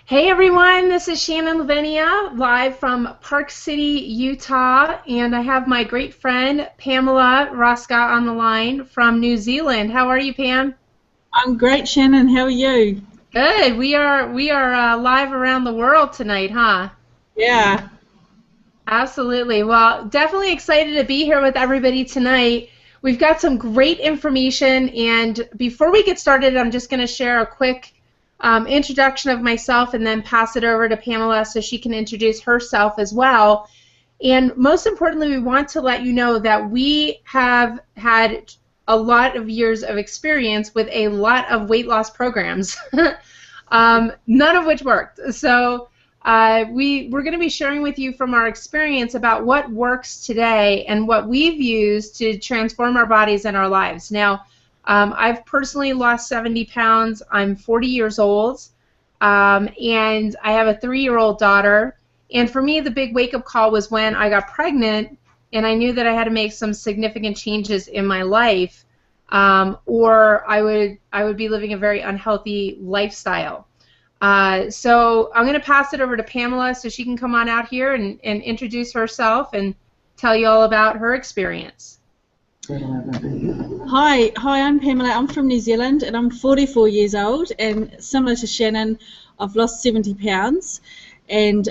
Hey everyone, this is Shannon Lavinia, live from Park City, Utah, and I have my great friend Pamela Roscott on the line from New Zealand. How are you, Pam? I'm great, Shannon. How are you? Good. We are live around the world tonight, huh? Yeah. Absolutely. Well, definitely excited to be here with everybody tonight. We've got some great information, and before we get started, I'm just going to share a quick introduction of myself and then pass it over to Pamela so she can introduce herself as well. And most importantly, we want to let you know that we have had a lot of years of experience with a lot of weight loss programs, none of which worked. So we're going to be sharing with you from our experience about what works today and what we've used to transform our bodies and our lives. Now, I've personally lost 70 pounds. I'm 40 years old, and I have a 3-year-old daughter. And for me, the big wake-up call was when I got pregnant, and I knew that I had to make some significant changes in my life, or I would be living a very unhealthy lifestyle. So I'm going to pass it over to Pamela so she can come on out here and introduce herself and tell you all about her experience. Hi, I'm Pamela. I'm from New Zealand and I'm 44 years old, and similar to Shannon, I've lost 70 pounds, and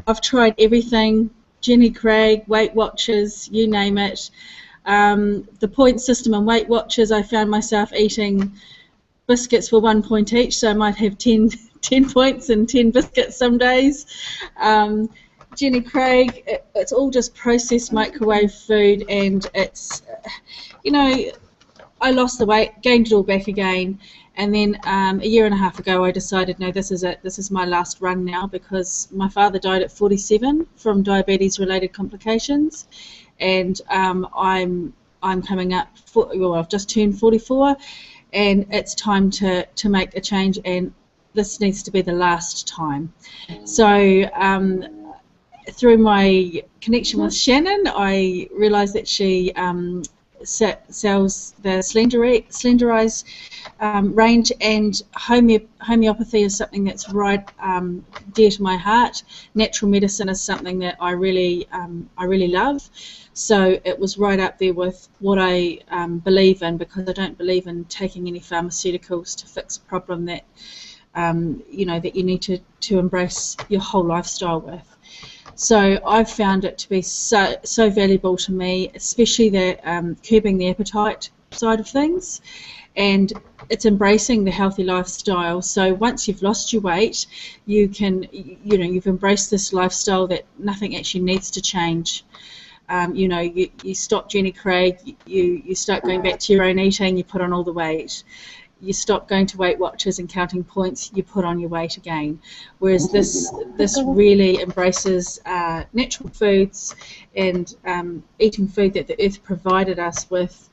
I've tried everything, Jenny Craig, Weight Watchers, you name it. The point system and Weight Watchers, I found myself eating biscuits for 1 point each, so I might have 10 points and 10 biscuits some days. Jenny Craig, it's all just processed microwave food, and it's, I lost the weight, gained it all back again, and then a year and a half ago I decided, no, this is it, this is my last run now, because my father died at 47 from diabetes-related complications, and I'm coming up, I've just turned 44, and it's time to make a change, and this needs to be the last time. So through my connection with Shannon, I realised that she sells the Slenderize range, and homeopathy is something that's right dear to my heart. Natural medicine is something that I really love. So it was right up there with what I believe in, because I don't believe in taking any pharmaceuticals to fix a problem that that you need to embrace your whole lifestyle with. So I've found it to be so valuable to me, especially the curbing the appetite side of things, and it's embracing the healthy lifestyle. So once you've lost your weight, you can, you've embraced this lifestyle that nothing actually needs to change. You stop Jenny Craig, you start going back to your own eating, you put on all the weight. You stop going to Weight Watchers and counting points, you put on your weight again. Whereas this really embraces natural foods and eating food that the earth provided us with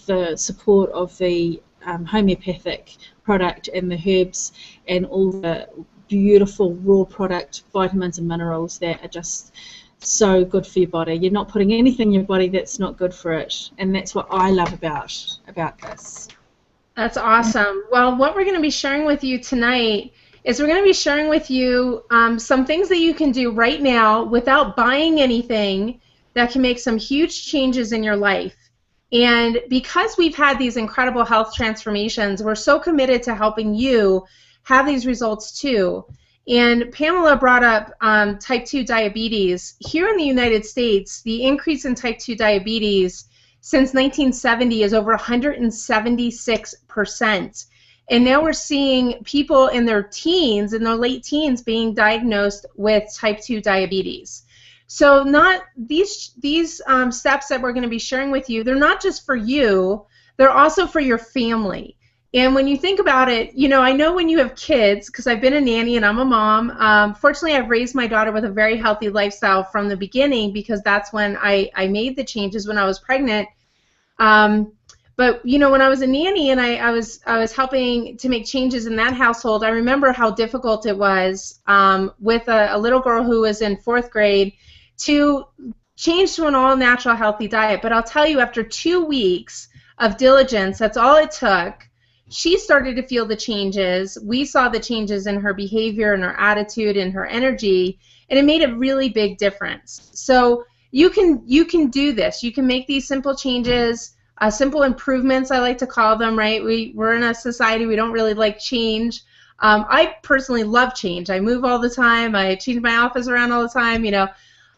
the support of the homeopathic product and the herbs and all the beautiful raw product vitamins and minerals that are just so good for your body. You're not putting anything in your body that's not good for it, and that's what I love about this. That's awesome. Well, what we're going to be sharing with you tonight is we're going to be sharing with you some things that you can do right now without buying anything that can make some huge changes in your life. And because we've had these incredible health transformations, we're so committed to helping you have these results too. And Pamela brought up type 2 diabetes. Here in the United States, the increase in type 2 diabetes since 1970 is over 176%. And now we're seeing people in their teens, in their late teens, being diagnosed with type 2 diabetes. So not these steps that we're going to be sharing with you, they're not just for you, they're also for your family. And when you think about it, I know when you have kids, because I've been a nanny and I'm a mom, fortunately I've raised my daughter with a very healthy lifestyle from the beginning, because that's when I made the changes when I was pregnant. But when I was a nanny and I was helping to make changes in that household, I remember how difficult it was with a little girl who was in 4th grade to change to an all-natural healthy diet. But I'll tell you, after 2 weeks of diligence, that's all it took she started to feel the changes. We saw the changes in her behavior and her attitude and her energy, and it made a really big difference. So you can do this. You can make these simple changes, simple improvements, I like to call them, right? We're in a society, we don't really like change. I personally love change. I move all the time. I change my office around all the time, you know.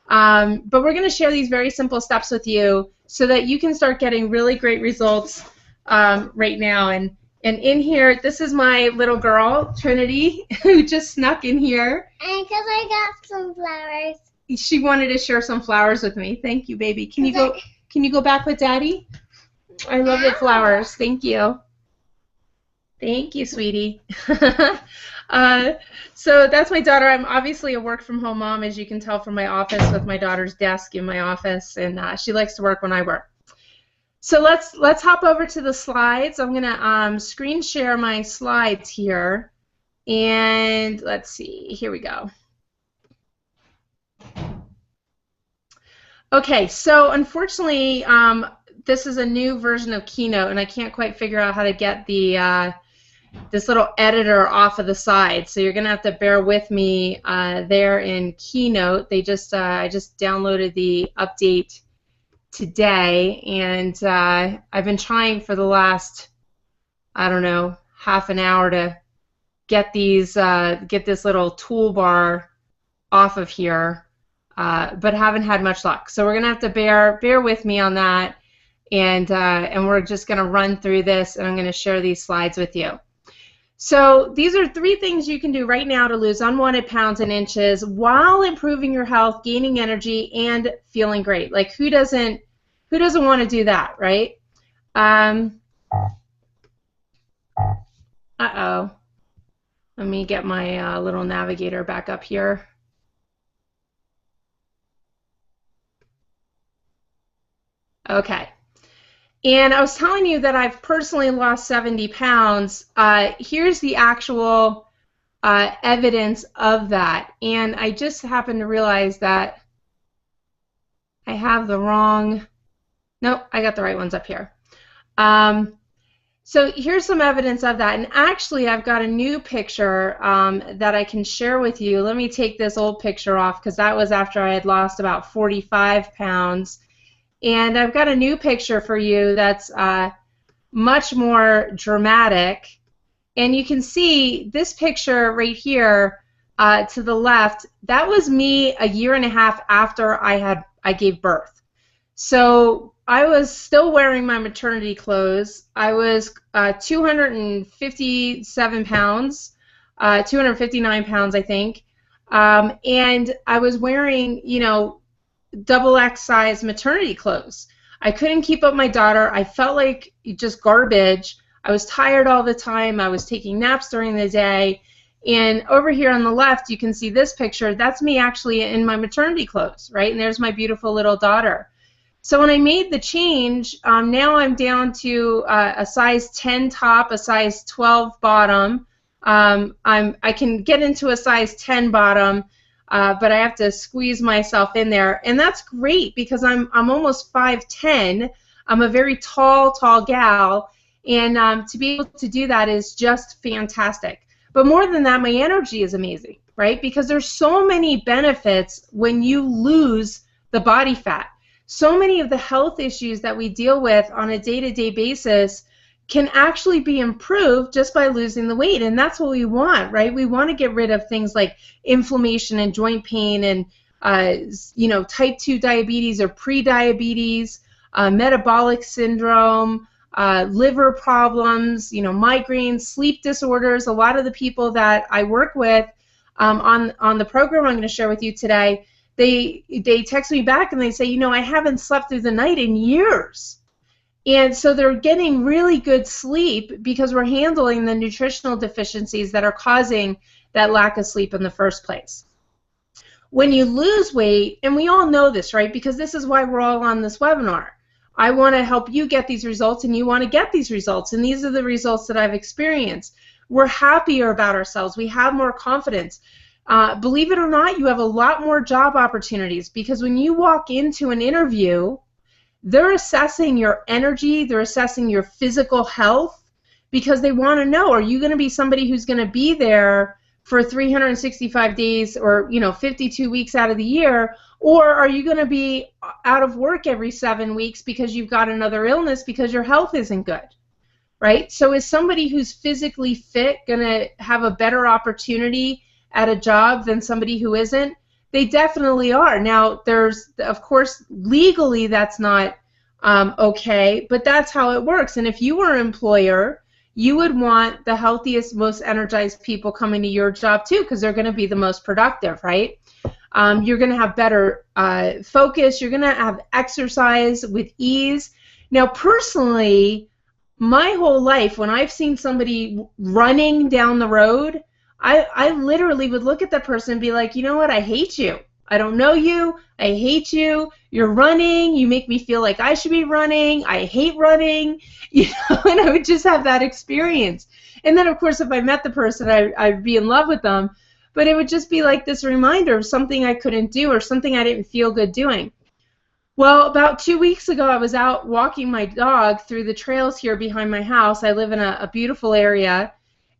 But we're going to share these very simple steps with you so that you can start getting really great results right now. And in here, this is my little girl, Trinity, who just snuck in here. And because I got some flowers. She wanted to share some flowers with me. Thank you, baby. Can you go back with Daddy? I love the flowers. Thank you. Thank you, sweetie. So that's my daughter. I'm obviously a work-from-home mom, as you can tell from my office with my daughter's desk in my office, and she likes to work when I work. So let's hop over to the slides. I'm going to screen share my slides here, and let's see. Here we go. Okay, so unfortunately, this is a new version of Keynote, and I can't quite figure out how to get the this little editor off of the side. So you're going to have to bear with me there in Keynote. I just downloaded the update today, and I've been trying for the last, I don't know, half an hour to get these get this little toolbar off of here, but haven't had much luck. So we're going to have to bear with me on that, and we're just going to run through this, and I'm going to share these slides with you. So these are 3 things you can do right now to lose unwanted pounds and inches while improving your health, gaining energy, and feeling great. Like, who doesn't want to do that, right? Uh-oh. Let me get my little navigator back up here. Okay. And I was telling you that I've personally lost 70 pounds. Here's the actual evidence of that. And I just happened to realize that I have the wrong... Nope, I got the right ones up here. So here's some evidence of that. And actually, I've got a new picture that I can share with you. Let me take this old picture off, because that was after I had lost about 45 pounds. And I've got a new picture for you that's much more dramatic. And you can see this picture right here to the left. That was me a year and a half after I gave birth. So I was still wearing my maternity clothes. I was 257 pounds, 259 pounds, I think. And I was wearing, you know, double X size maternity clothes. I couldn't keep up my daughter. I felt like just garbage. I was tired all the time. I was taking naps during the day. And over here on the left, you can see this picture. That's me actually in my maternity clothes, right? And there's my beautiful little daughter. So when I made the change, now I'm down to a size 10 top, a size 12 bottom. I can get into a size 10 bottom, but I have to squeeze myself in there, and that's great because I'm almost 5'10". I'm a very tall gal, and to be able to do that is just fantastic. But more than that, my energy is amazing, right? Because there's so many benefits when you lose the body fat. So many of the health issues that we deal with on a day-to-day basis can actually be improved just by losing the weight, and that's what we want, right? We want to get rid of things like inflammation and joint pain and you know, type 2 diabetes or pre-diabetes, metabolic syndrome, liver problems, you know, migraines, sleep disorders. A lot of the people that I work with on the program I'm going to share with you today, they text me back and they say, you know, I haven't slept through the night in years. And so they're getting really good sleep because we're handling the nutritional deficiencies that are causing that lack of sleep in the first place. When you lose weight, and we all know this, right, because this is why we're all on this webinar. I want to help you get these results, and you want to get these results, and these are the results that I've experienced. We're happier about ourselves. We have more confidence. Believe it or not, you have a lot more job opportunities because when you walk into an interview, they're assessing your energy, they're assessing your physical health, because they want to know, are you going to be somebody who's going to be there for 365 days or 52 weeks out of the year, or are you going to be out of work every 7 weeks because you've got another illness because your health isn't good, right? So is somebody who's physically fit going to have a better opportunity at a job than somebody who isn't? They definitely are. Now, there's, of course, legally that's not okay, but that's how it works. And if you were an employer, you would want the healthiest, most energized people coming to your job too, because they're going to be the most productive, right? You're going to have better focus. You're going to have exercise with ease. Now, personally, my whole life, when I've seen somebody running down the road, I literally would look at that person and be like, you know what, I hate you. I don't know you. I hate you. You're running. You make me feel like I should be running. I hate running. And I would just have that experience. And then, of course, if I met the person, I'd be in love with them. But it would just be like this reminder of something I couldn't do or something I didn't feel good doing. Well, about 2 weeks ago, I was out walking my dog through the trails here behind my house. I live in a beautiful area.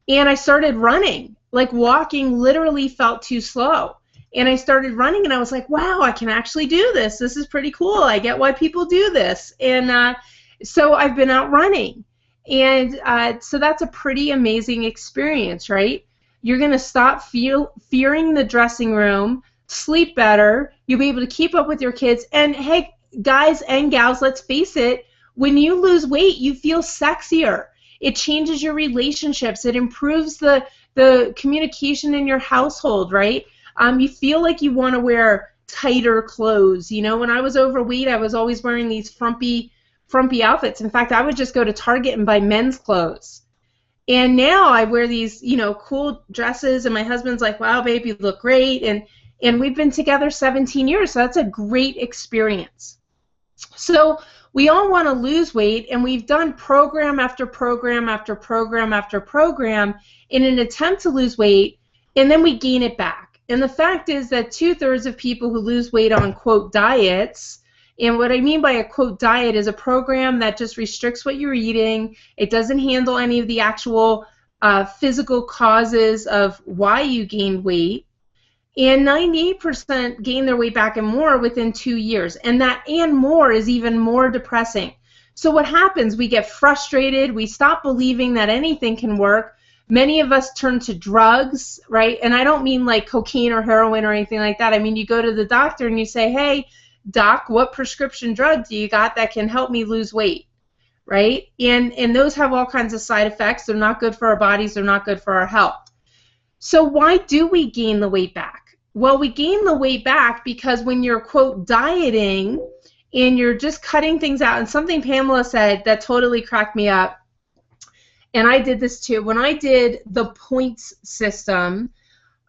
And I started running. Like, walking literally felt too slow. And I started running, and I was like, wow, I can actually do this. This is pretty cool. I get why people do this. And so I've been out running. And so that's a pretty amazing experience, right? You're going to stop fearing the dressing room, sleep better. You'll be able to keep up with your kids. And, hey, guys and gals, let's face it, when you lose weight, you feel sexier. It changes your relationships. It improves the communication in your household, right? You feel like you want to wear tighter clothes. When I was overweight, I was always wearing these frumpy outfits. In fact, I would just go to Target and buy men's clothes. And now I wear these, cool dresses, and my husband's like, wow, babe, you look great. And we've been together 17 years, so that's a great experience. So we all want to lose weight, and we've done program after program after program after program in an attempt to lose weight, and then we gain it back. And the fact is that 2/3 of people who lose weight on, quote, diets, and what I mean by a, quote, diet is a program that just restricts what you're eating. It doesn't handle any of the actual physical causes of why you gained weight. And 98% gain their weight back and more within 2 years. And that and more is even more depressing. So what happens? We get frustrated. We stop believing that anything can work. Many of us turn to drugs, right? And I don't mean like cocaine or heroin or anything like that. I mean, you go to the doctor and you say, hey, doc, what prescription drug do you got that can help me lose weight, right? And those have all kinds of side effects. They're not good for our bodies. They're not good for our health. So why do we gain the weight back? Well, we gain the weight back because when you're, quote, dieting and you're just cutting things out, and something Pamela said that totally cracked me up, and I did this too. When I did the points system,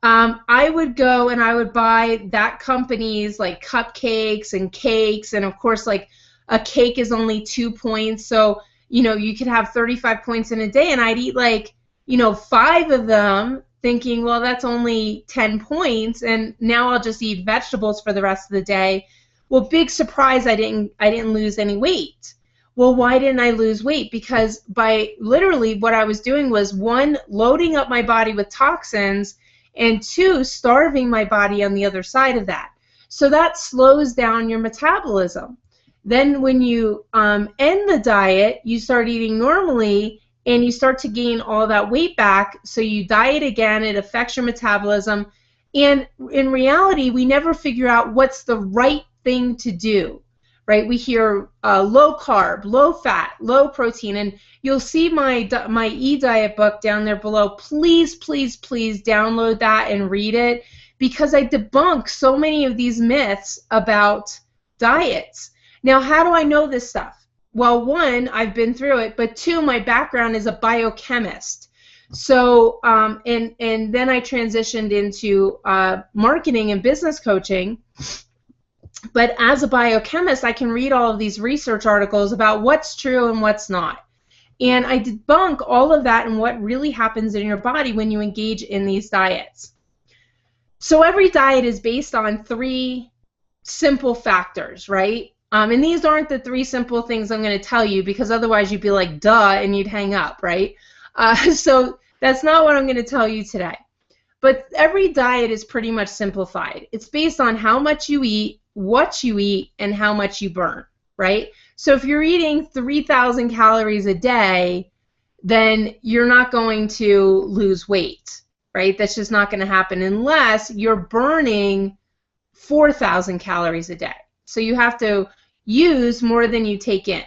I would go and I would buy that company's like cupcakes and cakes, and of course like a cake is only 2 points, so you could have 35 points in a day, and I'd eat like 5 of them, thinking, well, that's only 10 points, and now I'll just eat vegetables for the rest of the day. Well, big surprise, I didn't lose any weight. Well, why didn't I lose weight? Because by literally what I was doing was, 1, loading up my body with toxins, and 2, starving my body on the other side of that. So that slows down your metabolism. Then when you end the diet, you start eating normally, and you start to gain all that weight back. So you diet again, it affects your metabolism, and in reality, we never figure out what's the right thing to do. Right? We hear low carb, low fat, low protein, and you'll see my e-diet book down there below. Please, please, please download that and read it, because I debunk so many of these myths about diets. Now, how do I know this stuff? Well, 1, I've been through it, but 2, my background is a biochemist. So, and then I transitioned into marketing and business coaching. But as a biochemist, I can read all of these research articles about what's true and what's not. And I debunk all of that and what really happens in your body when you engage in these diets. So every diet is based on 3 simple factors, right? And these aren't the 3 simple things I'm going to tell you, because otherwise you'd be like, duh, and you'd hang up, right? So that's not what I'm going to tell you today. But every diet is pretty much simplified. It's based on how much you eat, what you eat, and how much you burn, right? So if you're eating 3,000 calories a day, then you're not going to lose weight, right? That's just not going to happen unless you're burning 4,000 calories a day. So you have to use more than you take in.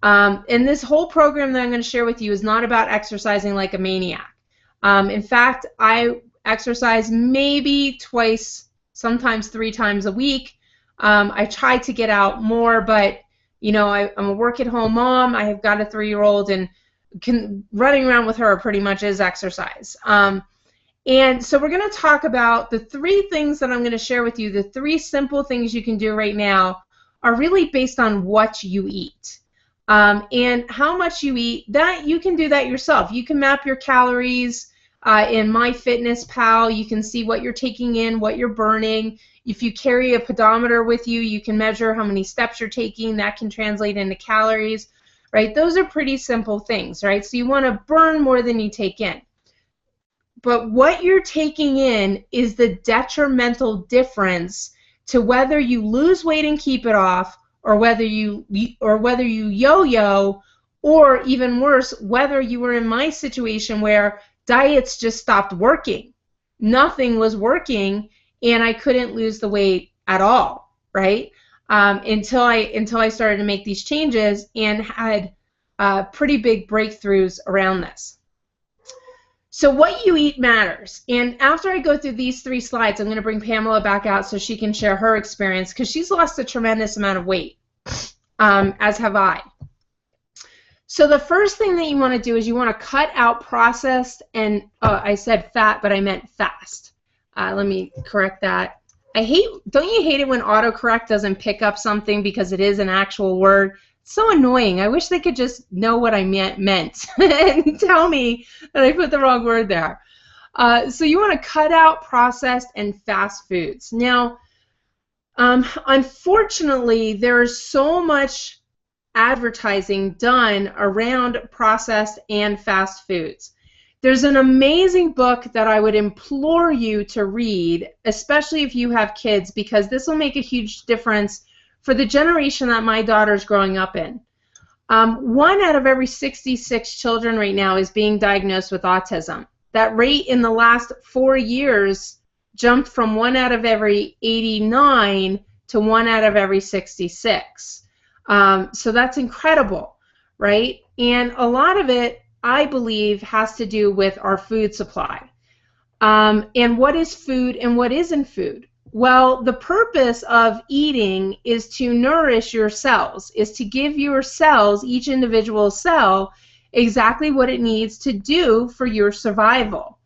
And this whole program that I'm going to share with you is not about exercising like a maniac. In fact, I exercise maybe twice, sometimes 3 times a week. I try to get out more, but you know, I'm a work-at-home mom. I have got a 3-year-old, and running around with her pretty much is exercise. And so we're going to talk about the 3 things that I'm going to share with you. The 3 simple things you can do right now are really based on what you eat. And how much you eat, that you can do that yourself. You can map your calories in MyFitnessPal. You can see what you're taking in, what you're burning. If you carry a pedometer with you, you can measure how many steps you're taking. That can translate into calories, right? Those are pretty simple things, right? So you want to burn more than you take in. But what you're taking in is the detrimental difference to whether you lose weight and keep it off, or whether you yo-yo, or even worse, whether you were in my situation where diets just stopped working. Nothing was working, and I couldn't lose the weight at all, right? Until I started to make these changes and had pretty big breakthroughs around this. So what you eat matters. And after I go through these 3 slides, I'm going to bring Pamela back out so she can share her experience, because she's lost a tremendous amount of weight, as have I. So the first thing that you want to do is you want to cut out processed, and I said fat, but I meant fast. Let me correct that. Don't you hate it when autocorrect doesn't pick up something because it is an actual word? It's so annoying. I wish they could just know what I meant and tell me that I put the wrong word there. So you want to cut out processed and fast foods. Now, unfortunately, there is so much advertising done around processed and fast foods. There's an amazing book that I would implore you to read, especially if you have kids, because this will make a huge difference for the generation that my daughter's growing up in. 1 out of every 66 children right now is being diagnosed with autism. That rate in the last 4 years jumped from 1 out of every 89 to 1 out of every 66. So that's incredible, right? And a lot of it, I believe, has to do with our food supply. And what is food and what isn't food? Well, the purpose of eating is to nourish your cells, is to give your cells, each individual cell, exactly what it needs to do for your survival.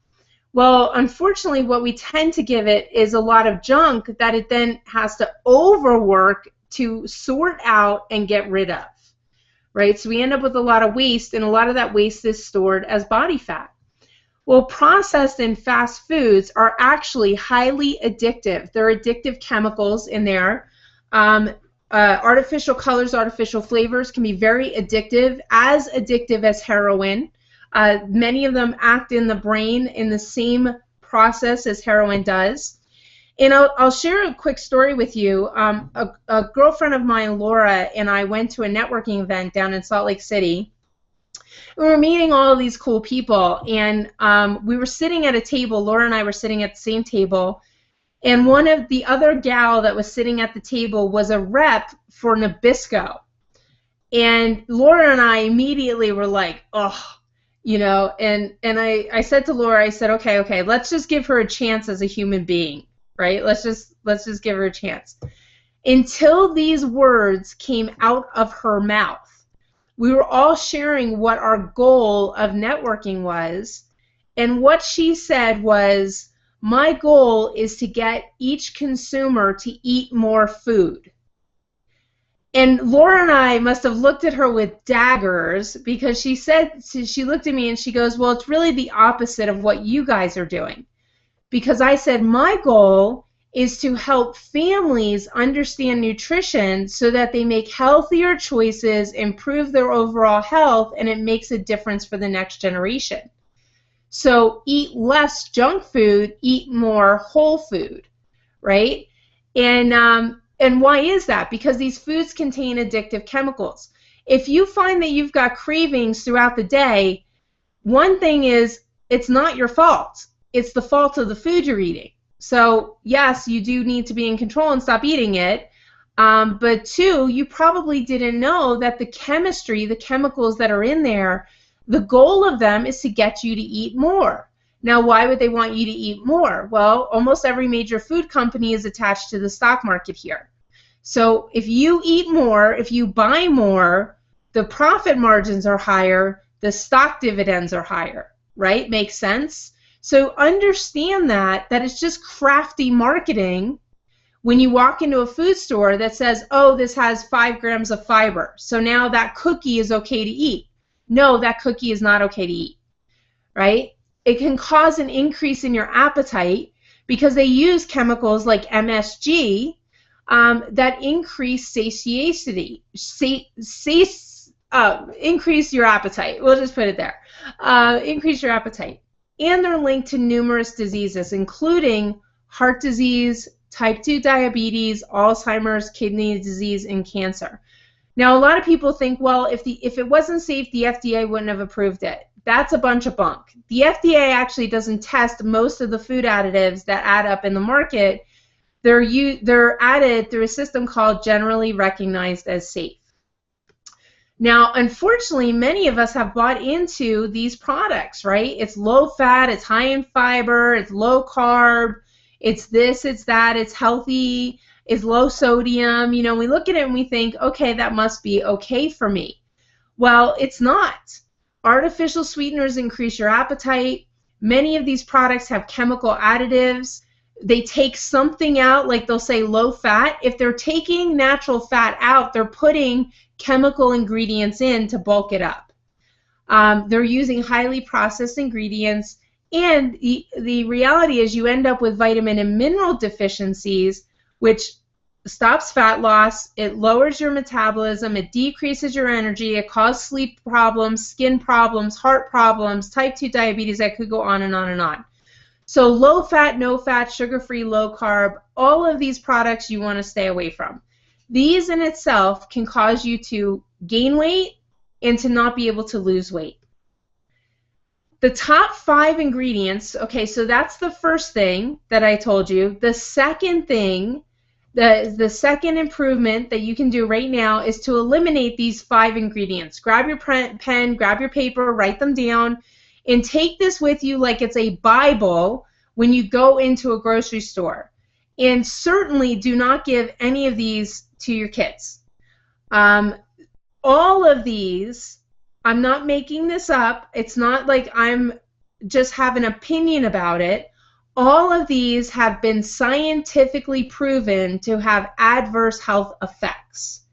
Well, unfortunately, what we tend to give it is a lot of junk that it then has to overwork to sort out and get rid of, right? So we end up with a lot of waste, and a lot of that waste is stored as body fat. Well, processed and fast foods are actually highly addictive. There are addictive chemicals in there. Artificial colors, artificial flavors can be very addictive as heroin. Many of them act in the brain in the same process as heroin does. And I'll share a quick story with you. A girlfriend of mine, Laura, and I went to a networking event down in Salt Lake City. We were meeting all of these cool people, and we were sitting at a table. Laura and I were sitting at the same table, and one of the other gal that was sitting at the table was a rep for Nabisco. And Laura and I immediately were like, oh, you know, and I said to Laura, I said, okay, let's just give her a chance as a human being, right? Let's just give her a chance. Until these words came out of her mouth, we were all sharing what our goal of networking was, and what she said was, my goal is to get each consumer to eat more food. And Laura and I must have looked at her with daggers, because she looked at me and she goes, well, it's really the opposite of what you guys are doing. Because I said, my goal is to help families understand nutrition so that they make healthier choices, improve their overall health, and it makes a difference for the next generation. So eat less junk food, eat more whole food, right? And why is that? Because these foods contain addictive chemicals. If you find that you've got cravings throughout the day, one thing is it's not your fault. It's the fault of the food you're eating. So yes, you do need to be in control and stop eating it. But two, you probably didn't know that the chemistry, the chemicals that are in there, the goal of them is to get you to eat more. Now, why would they want you to eat more? Well, almost every major food company is attached to the stock market here. So if you eat more, if you buy more, the profit margins are higher, the stock dividends are higher, right? Makes sense? So understand that it's just crafty marketing when you walk into a food store that says, oh, this has 5 grams of fiber, so now that cookie is okay to eat. No, that cookie is not okay to eat, right? It can cause an increase in your appetite because they use chemicals like MSG that increase satiety, increase your appetite. We'll just put it there. Increase your appetite. And they're linked to numerous diseases, including heart disease, type 2 diabetes, Alzheimer's, kidney disease, and cancer. Now, a lot of people think, well, if it wasn't safe, the FDA wouldn't have approved it. That's a bunch of bunk. The FDA actually doesn't test most of the food additives that add up in the market. They're added through a system called generally recognized as safe. Now, unfortunately, many of us have bought into these products, right? It's low fat, it's high in fiber, it's low carb, it's this, it's that, it's healthy, it's low sodium. You know, we look at it and we think, okay, that must be okay for me. Well, it's not. Artificial sweeteners increase your appetite. Many of these products have chemical additives. They take something out, like they'll say low fat. If they're taking natural fat out, they're putting chemical ingredients in to bulk it up. They're using highly processed ingredients, and the reality is you end up with vitamin and mineral deficiencies, which stops fat loss, it lowers your metabolism, it decreases your energy, it causes sleep problems, skin problems, heart problems, type 2 diabetes. I could go on and on and on. So low fat, no fat, sugar-free, low carb, all of these products you want to stay away from. These in itself can cause you to gain weight and to not be able to lose weight. The top 5 ingredients, okay, so that's the first thing that I told you. The second thing, the second improvement that you can do right now is to eliminate these 5 ingredients. Grab your pen, grab your paper, write them down, and take this with you like it's a Bible when you go into a grocery store. And certainly do not give any of these to your kids. All of these, I'm not making this up. It's not like I'm just have an opinion about it. All of these have been scientifically proven to have adverse health effects.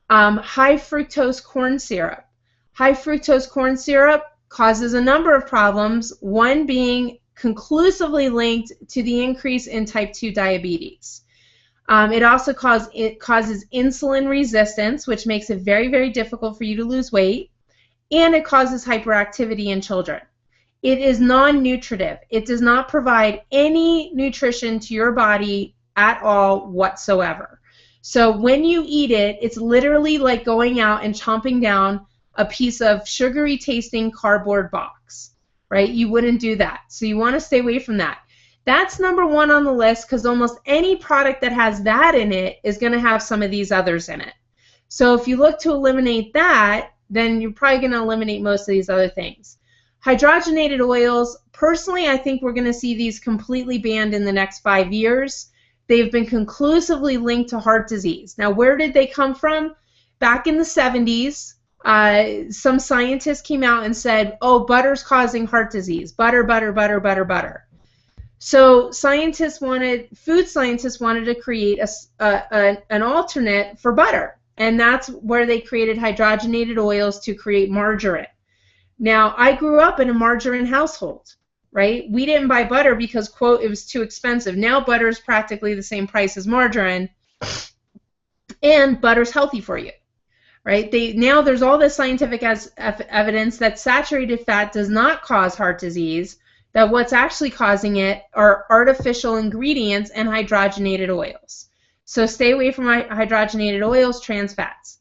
High fructose corn syrup. High fructose corn syrup causes a number of problems, one being conclusively linked to the increase in type 2 diabetes. It also causes insulin resistance, which makes it very, very difficult for you to lose weight, and it causes hyperactivity in children. It is non-nutritive. It does not provide any nutrition to your body at all whatsoever. So when you eat it, it's literally like going out and chomping down a piece of sugary tasting cardboard box, right? You wouldn't do that. So you want to stay away from that. That's number 1 on the list because almost any product that has that in it is going to have some of these others in it. So if you look to eliminate that, then you're probably going to eliminate most of these other things. Hydrogenated oils, personally, I think we're going to see these completely banned in the next 5 years. They've been conclusively linked to heart disease. Now, where did they come from? Back in the 70s, some scientists came out and said, oh, butter's causing heart disease. Butter, butter, butter, butter, butter. So food scientists wanted to create an alternate for butter, and that's where they created hydrogenated oils to create margarine. Now, I grew up in a margarine household. right? We didn't buy butter because, quote, it was too expensive. Now butter is practically the same price as margarine, and butter's healthy for you, right? Now there's all this scientific evidence that saturated fat does not cause heart disease, that what's actually causing it are artificial ingredients and hydrogenated oils. So stay away from hydrogenated oils, trans fats.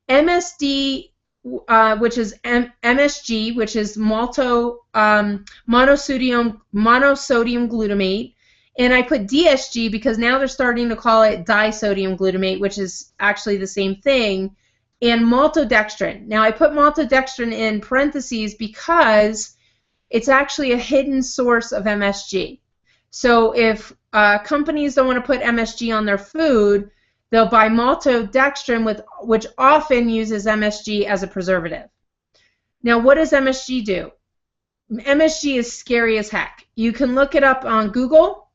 MSG, which is MSG, which is monosodium glutamate, and I put DSG because now they're starting to call it disodium glutamate, which is actually the same thing, and maltodextrin. Now I put maltodextrin in parentheses because it's actually a hidden source of MSG. So if companies don't want to put MSG on their food, they'll buy maltodextrin, which often uses MSG as a preservative. Now, what does MSG do? MSG is scary as heck. You can look it up on Google.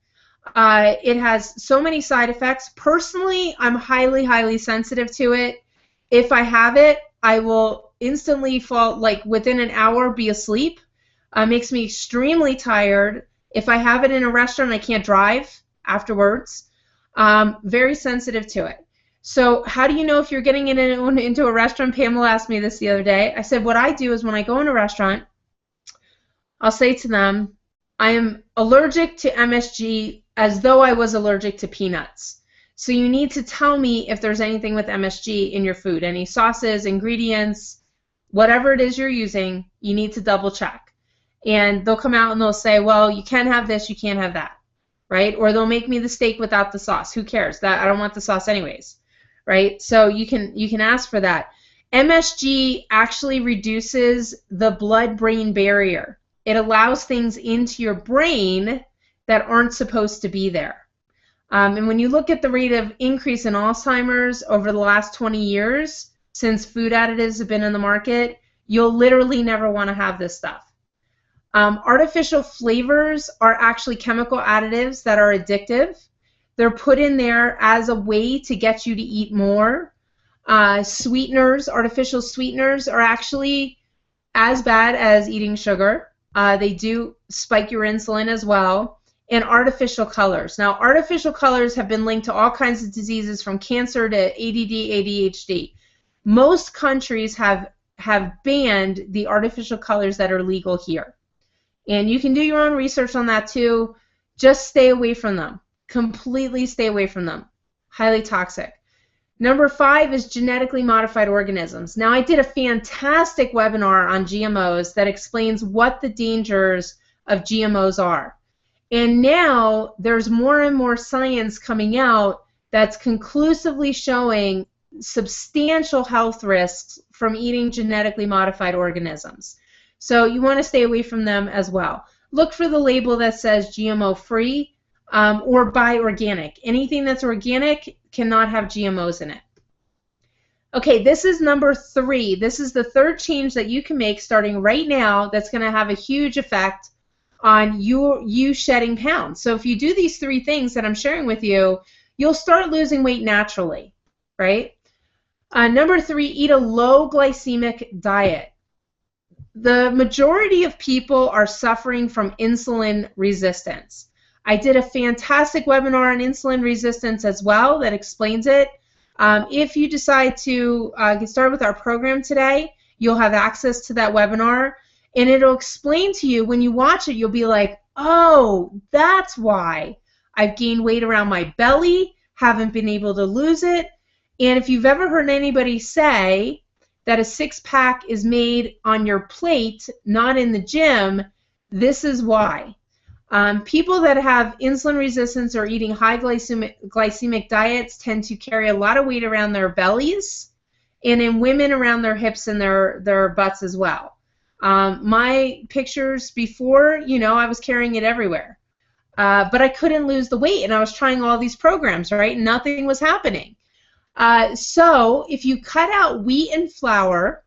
It has so many side effects. Personally, I'm highly, highly sensitive to it. If I have it, I will instantly fall, like within an hour, be asleep. Makes me extremely tired. If I have it in a restaurant, I can't drive afterwards. Very sensitive to it. So how do you know if you're getting it into a restaurant? Pamela asked me this the other day. I said, what I do is when I go in a restaurant, I'll say to them, I am allergic to MSG as though I was allergic to peanuts. So you need to tell me if there's anything with MSG in your food, any sauces, ingredients, whatever it is you're using, you need to double check. And they'll come out and they'll say, well, you can have this, you can't have that, right? Or they'll make me the steak without the sauce. Who cares? That I don't want the sauce anyways, right? So you can ask for that. MSG actually reduces the blood-brain barrier. It allows things into your brain that aren't supposed to be there. And when you look at the rate of increase in Alzheimer's over the last 20 years, since food additives have been in the market, you'll literally never want to have this stuff. Artificial flavors are actually chemical additives that are addictive. They're put in there as a way to get you to eat more. Sweeteners, artificial sweeteners, are actually as bad as eating sugar. They do spike your insulin as well. And artificial colors. Now, artificial colors have been linked to all kinds of diseases from cancer to ADD, ADHD. Most countries have banned the artificial colors that are legal here. And you can do your own research on that too. Just stay away from them. Completely stay away from them. Highly toxic. Number 5 is genetically modified organisms. Now, I did a fantastic webinar on GMOs that explains what the dangers of GMOs are. And now there's more and more science coming out that's conclusively showing substantial health risks from eating genetically modified organisms. So you want to stay away from them as well. Look for the label that says GMO-free or buy organic. Anything that's organic cannot have GMOs in it. Okay, this is number 3. This is the third change that you can make starting right now that's going to have a huge effect on you shedding pounds. So if you do these 3 things that I'm sharing with you, you'll start losing weight naturally, right? Number 3, eat a low glycemic diet. The majority of people are suffering from insulin resistance. I did a fantastic webinar on insulin resistance as well that explains it. If you decide to get started with our program today, you'll have access to that webinar. And it'll explain to you, when you watch it, you'll be like, oh, that's why I've gained weight around my belly, haven't been able to lose it. And if you've ever heard anybody say that a 6-pack is made on your plate, not in the gym, this is why. People that have insulin resistance or eating high glycemic diets tend to carry a lot of weight around their bellies, and in women around their hips and their butts as well. My pictures before, I was carrying it everywhere. But I couldn't lose the weight, and I was trying all these programs, right? Nothing was happening. So if you cut out wheat and flour,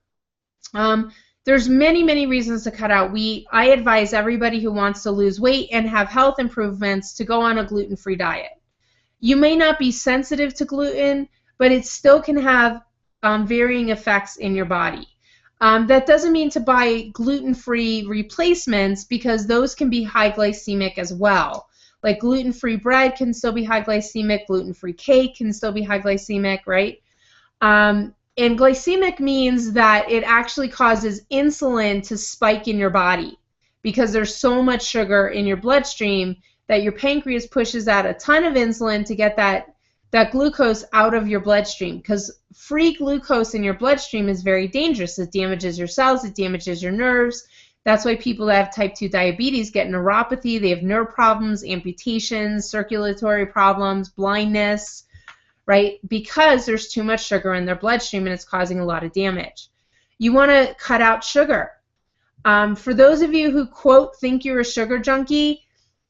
there's many, many reasons to cut out wheat. I advise everybody who wants to lose weight and have health improvements to go on a gluten-free diet. You may not be sensitive to gluten, but it still can have varying effects in your body. That doesn't mean to buy gluten-free replacements, because those can be high glycemic as well. Like gluten-free bread can still be high glycemic, gluten-free cake can still be high glycemic, right? And glycemic means that it actually causes insulin to spike in your body because there's so much sugar in your bloodstream that your pancreas pushes out a ton of insulin to get that glucose out of your bloodstream, because free glucose in your bloodstream is very dangerous. It damages your cells, it damages your nerves. That's why people that have type 2 diabetes get neuropathy, they have nerve problems, amputations, circulatory problems, blindness, right? Because there's too much sugar in their bloodstream and it's causing a lot of damage. You want to cut out sugar. For those of you who, quote, think you're a sugar junkie,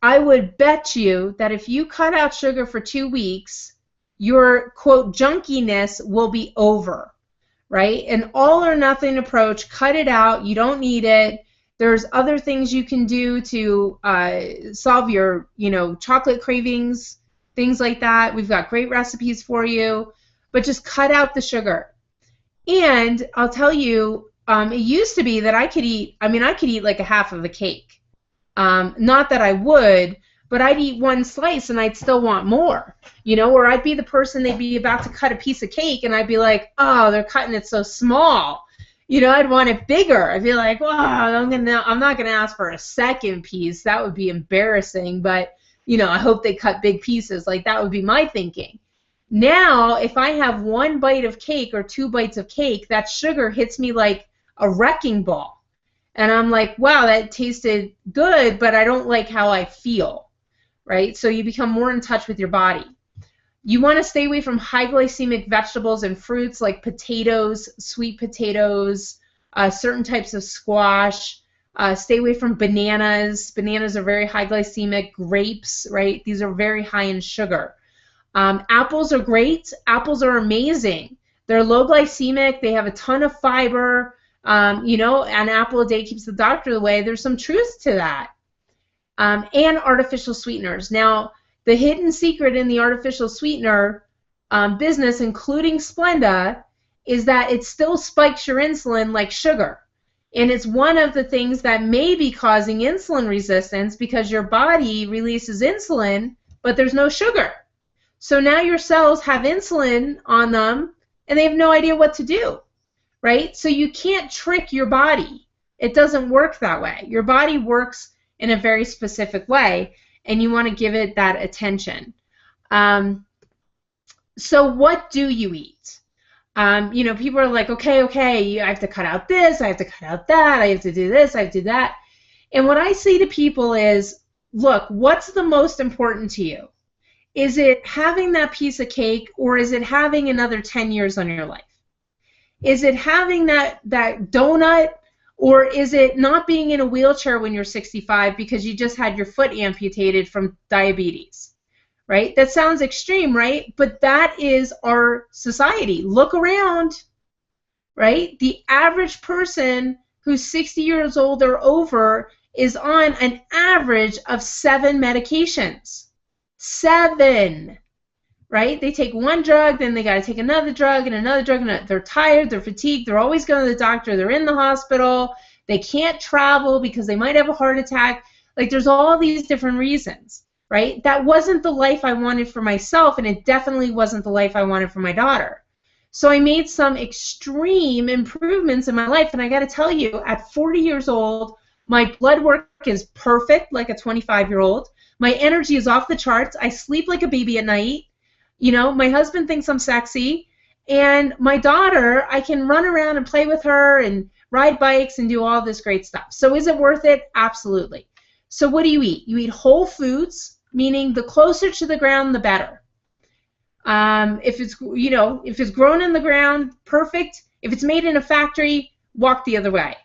I would bet you that if you cut out sugar for 2 weeks, your, quote, junkiness will be over, right? An all or nothing approach, cut it out, you don't need it. There's other things you can do to solve your, chocolate cravings, things like that. We've got great recipes for you, but just cut out the sugar. And I'll tell you, it used to be that I could eat like a half of a cake. Not that I would, but I'd eat one slice and I'd still want more, or I'd be the person, they'd be about to cut a piece of cake and I'd be like, oh, they're cutting it so small. I'd want it bigger. I'd be like, wow, I'm not gonna ask for a second piece. That would be embarrassing, but I hope they cut big pieces. Like, that would be my thinking. Now, if I have 1 bite of cake or 2 bites of cake, that sugar hits me like a wrecking ball. And I'm like, wow, that tasted good, but I don't like how I feel, right? So you become more in touch with your body. You want to stay away from high glycemic vegetables and fruits like potatoes, sweet potatoes, certain types of squash. Stay away from bananas. Bananas are very high glycemic. Grapes, right? These are very high in sugar. Apples are great. Apples are amazing. They're low glycemic. They have a ton of fiber. An apple a day keeps the doctor away. There's some truth to that. And artificial sweeteners. Now, the hidden secret in the artificial sweetener business, including Splenda, is that it still spikes your insulin like sugar. And it's one of the things that may be causing insulin resistance, because your body releases insulin, but there's no sugar. So now your cells have insulin on them, and they have no idea what to do, right? So you can't trick your body. It doesn't work that way. Your body works in a very specific way, and you want to give it that attention. So what do you eat? People are like, okay, I have to cut out this, I have to cut out that, I have to do this, I have to do that. And what I say to people is, look, what's the most important to you? Is it having that piece of cake, or is it having another 10 years on your life? Is it having that donut, or is it not being in a wheelchair when you're 65 because you just had your foot amputated from diabetes? Right? That sounds extreme, right? But that is our society. Look around, right? The average person who's 60 years old or over is on an average of 7 medications. 7, right? They take one drug, then they got to take another drug and another drug, and they're tired, they're fatigued, they're always going to the doctor, they're in the hospital, they can't travel because they might have a heart attack. Like, there's all these different reasons, right? That wasn't the life I wanted for myself, and it definitely wasn't the life I wanted for my daughter. So I made some extreme improvements in my life, and I got to tell you, at 40 years old, my blood work is perfect, like a 25-year-old. My energy is off the charts. I sleep like a baby at night. My husband thinks I'm sexy, and my daughter, I can run around and play with her and ride bikes and do all this great stuff. So is it worth it? Absolutely. So what do you eat? You eat whole foods, meaning the closer to the ground, the better. If it's grown in the ground, perfect. If it's made in a factory, walk the other way.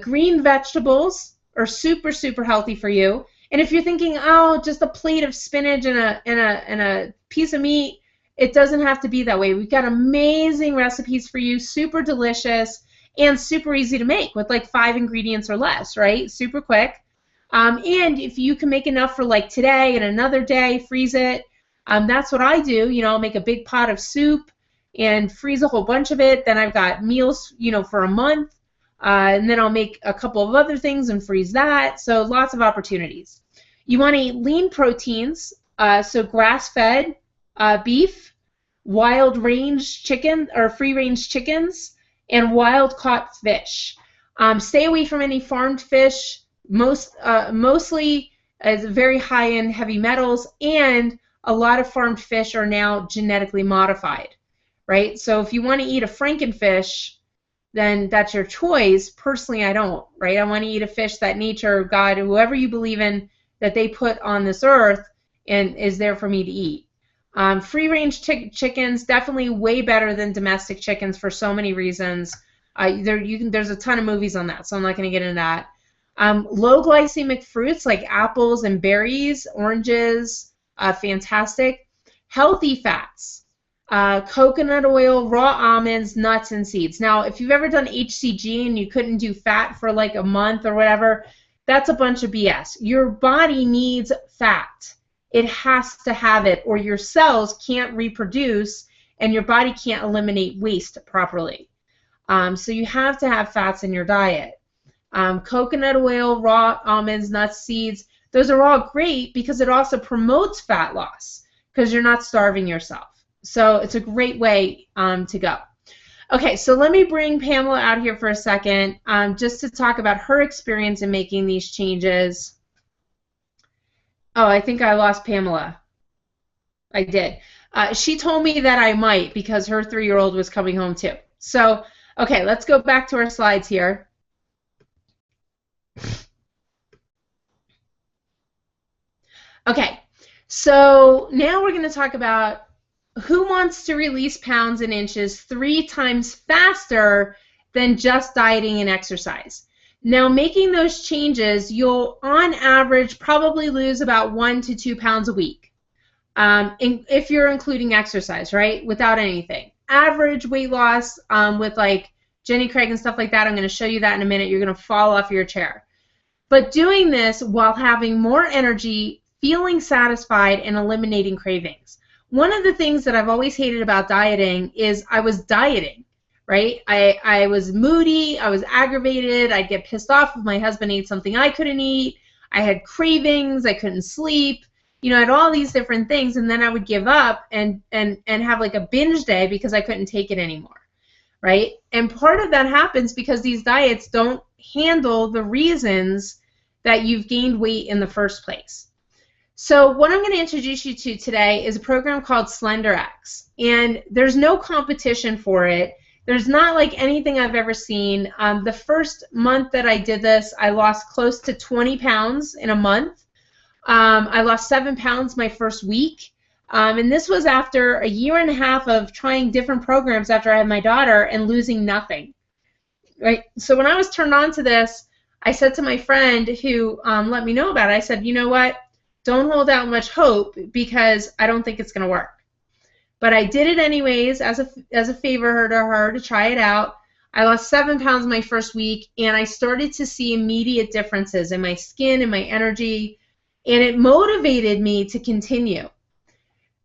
Green vegetables are super, super healthy for you. And if you're thinking, oh, just a plate of spinach and a piece of meat, it doesn't have to be that way. We've got amazing recipes for you, super delicious and super easy to make with like 5 ingredients or less, right? Super quick. And if you can make enough for like today and another day, freeze it. That's what I do. I'll make a big pot of soup and freeze a whole bunch of it. Then I've got meals, for a month. And then I'll make a couple of other things and freeze that. So lots of opportunities. You want to eat lean proteins, so grass-fed beef, wild-range chicken or free-range chickens, and wild-caught fish. Stay away from any farmed fish. Mostly is very high in heavy metals, and a lot of farmed fish are now genetically modified, right? So if you want to eat a frankenfish, then that's your choice. Personally, I don't, right? I want to eat a fish that nature, God, whoever you believe in, that they put on this earth and is there for me to eat. Free-range chickens, definitely way better than domestic chickens for so many reasons. There's a ton of movies on that, so I'm not going to get into that. Low glycemic fruits like apples and berries, oranges, fantastic. Healthy fats, coconut oil, raw almonds, nuts, and seeds. Now, if you've ever done HCG and you couldn't do fat for like a month or whatever, that's a bunch of BS. Your body needs fat. It has to have it, or your cells can't reproduce and your body can't eliminate waste properly. So you have to have fats in your diet. Coconut oil, raw almonds, nuts, seeds, those are all great because it also promotes fat loss because you're not starving yourself. So it's a great way to go. Okay, so let me bring Pamela out here for a second just to talk about her experience in making these changes. Oh, I think I lost Pamela. I did. She told me that I might because her 3-year-old was coming home too. So, okay, let's go back to our slides here. Okay, so now we're going to talk about who wants to release pounds and inches 3 times faster than just dieting and exercise. Now, making those changes, you'll, on average, probably lose about 1 to 2 pounds a week, if you're including exercise, right, without anything. Average weight loss with, like, Jenny Craig and stuff like that, I'm going to show you that in a minute. You're going to fall off your chair. But doing this while having more energy, feeling satisfied, and eliminating cravings. One of the things that I've always hated about dieting is I was dieting, right? I was moody, I was aggravated, I'd get pissed off if my husband ate something I couldn't eat, I had cravings, I couldn't sleep, you know, I had all these different things, and then I would give up and have like a binge day because I couldn't take it anymore, right? And part of that happens because these diets don't handle the reasons that you've gained weight in the first place. So what I'm going to introduce you to today is a program called SlenderX, and there's no competition for it. There's not like anything I've ever seen. The first month that I did this, I lost close to 20 pounds in a month. I lost 7 pounds my first week, and this was after a 1.5 years of trying different programs after I had my daughter and losing nothing. Right? So when I was turned on to this, I said to my friend who let me know about it, I said, you know what? Don't hold out much hope because I don't think it's going to work. But I did it anyways as a favor to her to try it out. I lost 7 pounds my first week, and I started to see immediate differences in my skin and my energy, and it motivated me to continue.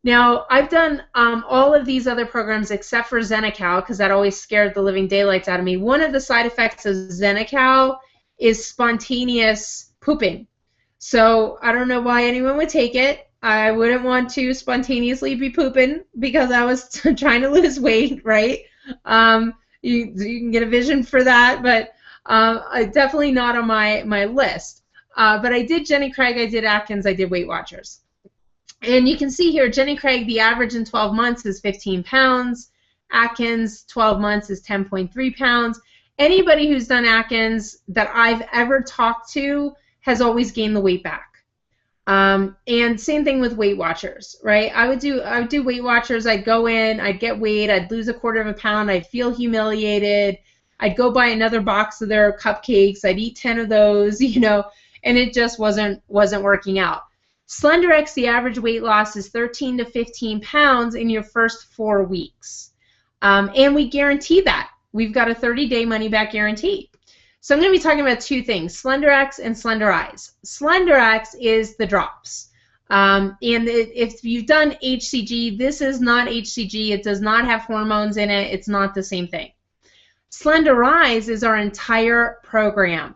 Now, I've done all of these other programs except for Xenical because that always scared the living daylights out of me. One of the side effects of Xenical is spontaneous pooping. So I don't know why anyone would take it. I wouldn't want to spontaneously be pooping because I was trying to lose weight, right? You can get a vision for that, but definitely not on my list. But I did Jenny Craig, I did Atkins, I did Weight Watchers. And you can see here, Jenny Craig, the average in 12 months is 15 pounds. Atkins, 12 months is 10.3 pounds. Anybody who's done Atkins that I've ever talked to has always gained the weight back. And same thing with Weight Watchers, right? I would do Weight Watchers. I'd go in, I'd get weighed, I'd lose 1/4 pound, I'd feel humiliated, I'd go buy another box of their cupcakes, I'd eat 10 of those, you know, and it just wasn't working out. SlenderX, the average weight loss is 13 to 15 pounds in your first 4 weeks. And we guarantee that. We've got a 30-day money-back guarantee. So I'm going to be talking about 2 things, SlenderX and SlenderEyes. SlenderX is the drops. And if you've done HCG, this is not HCG. It does not have hormones in it. It's not the same thing. Slenderize is our entire program.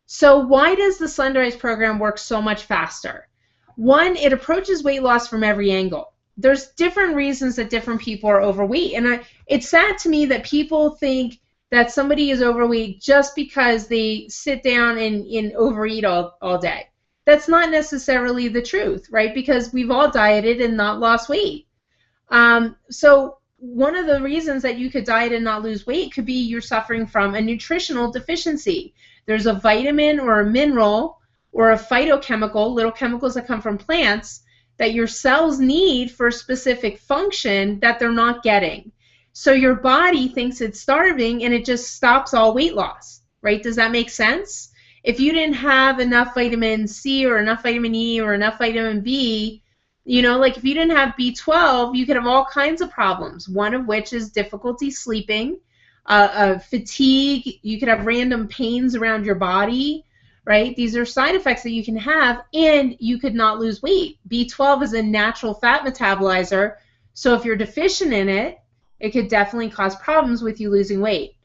So why does the Slenderize program work so much faster? One, it approaches weight loss from every angle. There's different reasons that different people are overweight, and it's sad to me that people think that somebody is overweight just because they sit down and overeat all day. That's not necessarily the truth, right? Because we've all dieted and not lost weight. So one of the reasons that you could diet and not lose weight could be you're suffering from a nutritional deficiency. There's a vitamin or a mineral or a phytochemical, little chemicals that come from plants, that your cells need for a specific function that they're not getting. So your body thinks it's starving and it just stops all weight loss, right? Does that make sense? If you didn't have enough vitamin C or enough vitamin E or enough vitamin B, you know, like if you didn't have B12, you could have all kinds of problems, one of which is difficulty sleeping, fatigue, you could have random pains around your body, right? These are side effects that you can have, and you could not lose weight. B12 is a natural fat metabolizer, so if you're deficient in it, it could definitely cause problems with you losing weight.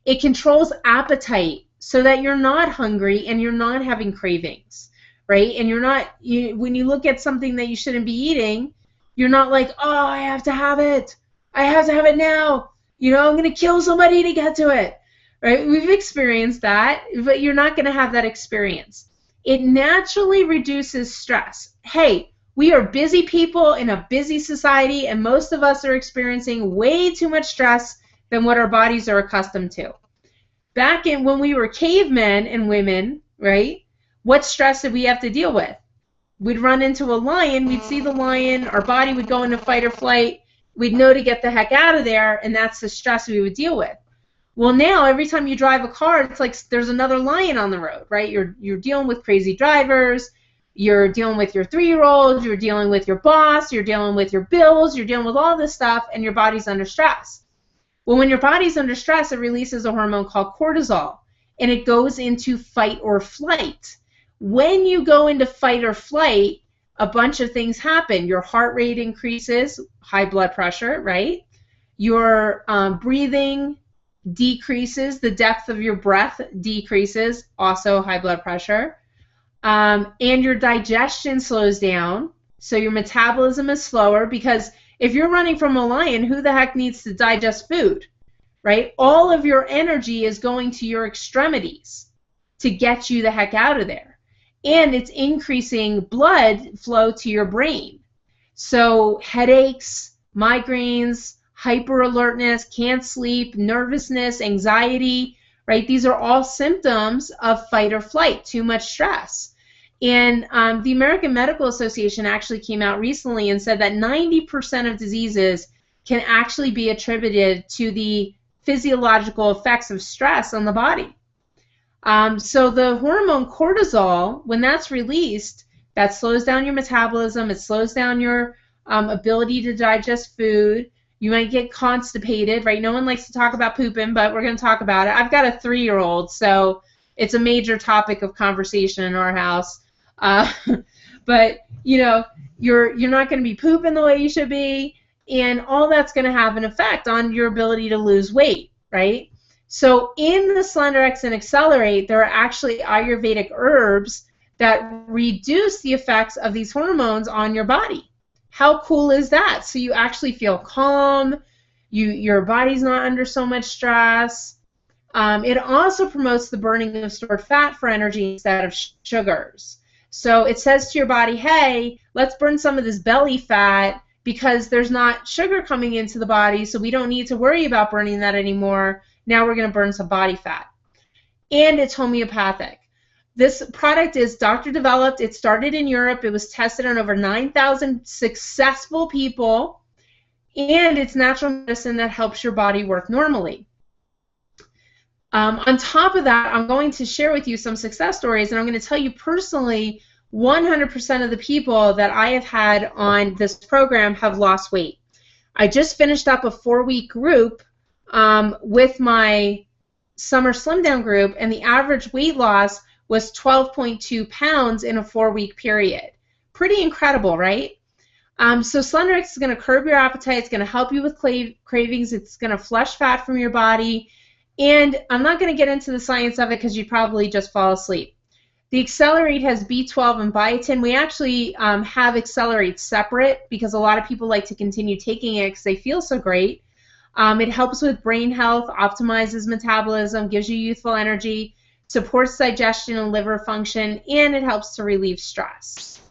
It controls appetite so that you're not hungry and you're not having cravings, right? And you're not, when you look at something that you shouldn't be eating, you're not like, oh, I have to have it. I have to have it now. You know, I'm going to kill somebody to get to it, right? We've experienced that, but you're not going to have that experience. It naturally reduces stress. Hey, we are busy people in a busy society, and most of us are experiencing way too much stress than what our bodies are accustomed to. Back in when we were cavemen and women, right, what stress did we have to deal with? We'd run into a lion, we'd see the lion, our body would go into fight or flight, we'd know to get the heck out of there, and that's the stress we would deal with. Well, now every time you drive a car, it's like there's another lion on the road, right? You're dealing with crazy drivers, you're dealing with your 3-year-old, you're dealing with your boss, you're dealing with your bills, you're dealing with all this stuff, and your body's under stress. Well, when your body's under stress, it releases a hormone called cortisol, and it goes into fight or flight. When you go into fight or flight, a bunch of things happen. Your heart rate increases, high blood pressure, right? Your breathing decreases, the depth of your breath decreases, also high blood pressure. And your digestion slows down, so your metabolism is slower, because if you're running from a lion, who the heck needs to digest food, right? All of your energy is going to your extremities to get you the heck out of there. And it's increasing blood flow to your brain. So headaches, migraines, hyperalertness, can't sleep, nervousness, anxiety, right? These are all symptoms of fight or flight, too much stress. And the American Medical Association actually came out recently and said that 90% of diseases can actually be attributed to the physiological effects of stress on the body. So the hormone cortisol, when that's released, that slows down your metabolism, it slows down your ability to digest food. You might get constipated, right? No one likes to talk about pooping, but we're going to talk about it. I've got a 3-year-old, so it's a major topic of conversation in our house. But you know, you're not going to be pooping the way you should be, and all that's going to have an effect on your ability to lose weight, right? So in the SlenderX and Accelerate, there are actually Ayurvedic herbs that reduce the effects of these hormones on your body. How cool is that? So you actually feel calm, your body's not under so much stress. It also promotes the burning of stored fat for energy instead of sugars. So it says to your body, hey, let's burn some of this belly fat because there's not sugar coming into the body, so we don't need to worry about burning that anymore. Now we're going to burn some body fat. And it's homeopathic. This product is doctor developed. It started in Europe. It was tested on over 9,000 successful people. And it's natural medicine that helps your body work normally. On top of that, I'm going to share with you some success stories, and I'm going to tell you personally 100% of the people that I have had on this program have lost weight. I just finished up a 4-week group with my summer slim down group, and the average weight loss was 12.2 pounds in a 4-week period. Pretty incredible, right? So SlenderX is going to curb your appetite. It's going to help you with cravings. It's going to flush fat from your body. And I'm not going to get into the science of it because you'd probably just fall asleep. The Accelerate has B12 and biotin. We actually have Accelerate separate because a lot of people like to continue taking it because they feel so great. It helps with brain health, optimizes metabolism, gives you youthful energy, supports digestion and liver function, and it helps to relieve stress.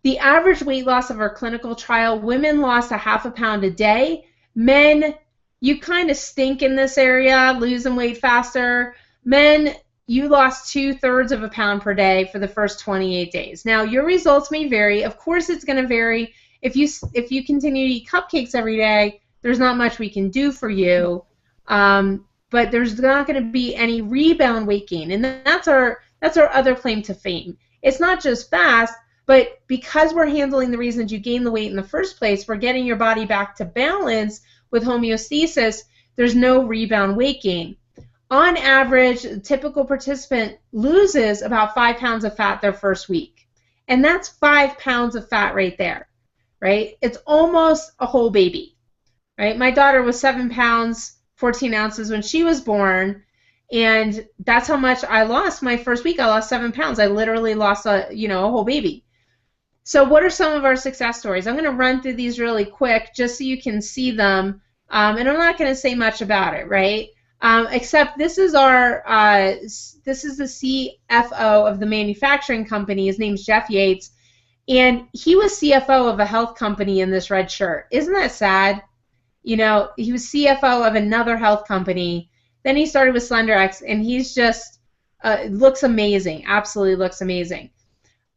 The average weight loss of our clinical trial, women lost 1/2 pound a day. Men, you kind of stink in this area, losing weight faster. Men, you lost 2/3 of a pound per day for the first 28 days. Now, your results may vary. Of course, it's going to vary. If you continue to eat cupcakes every day, there's not much we can do for you. But there's not going to be any rebound weight gain, and that's our other claim to fame. It's not just fast, but because we're handling the reasons you gain the weight in the first place, we're getting your body back to balance with homeostasis. There's no rebound weight gain. On average, a typical participant loses about 5 pounds of fat their first week, and that's 5 pounds of fat right there, right? It's almost a whole baby, right? My daughter was 7 pounds 14 ounces when she was born, and that's how much I lost my first week. I lost 7 pounds. I literally lost a whole baby. So what are some of our success stories? I'm going to run through these really quick just so you can see them, and I'm not going to say much about it, right? Except this is this is the CFO of the manufacturing company. His name's Jeff Yates, and he was CFO of a health company in this red shirt. Isn't that sad? You know, he was CFO of another health company. Then he started with SlenderX, and he's just looks amazing. Absolutely looks amazing.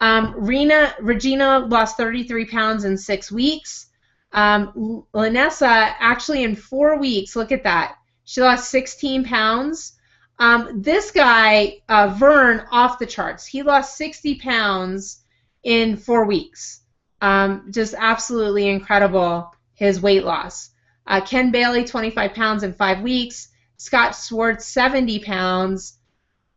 Regina lost 33 pounds in 6 weeks. Lanessa, actually in 4 weeks, look at that. She lost 16 pounds. This guy, Vern, off the charts. He lost 60 pounds in 4 weeks. Just absolutely incredible, his weight loss. Ken Bailey, 25 pounds in 5 weeks. Scott Swartz, 70 pounds.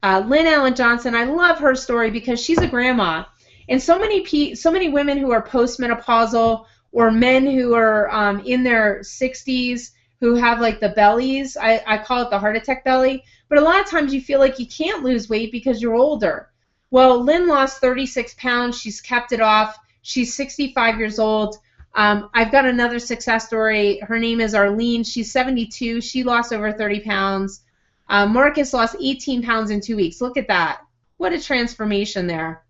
Lynn Allen Johnson, I love her story because she's a grandma. And so many women who are postmenopausal or men who are in their 60s who have like the bellies, I call it the heart attack belly, but a lot of times you feel like you can't lose weight because you're older. Well, Lynn lost 36 pounds. She's kept it off. She's 65 years old. I've got another success story. Her name is Arlene. She's 72. She lost over 30 pounds. Marcus lost 18 pounds in 2 weeks. Look at that. What a transformation there.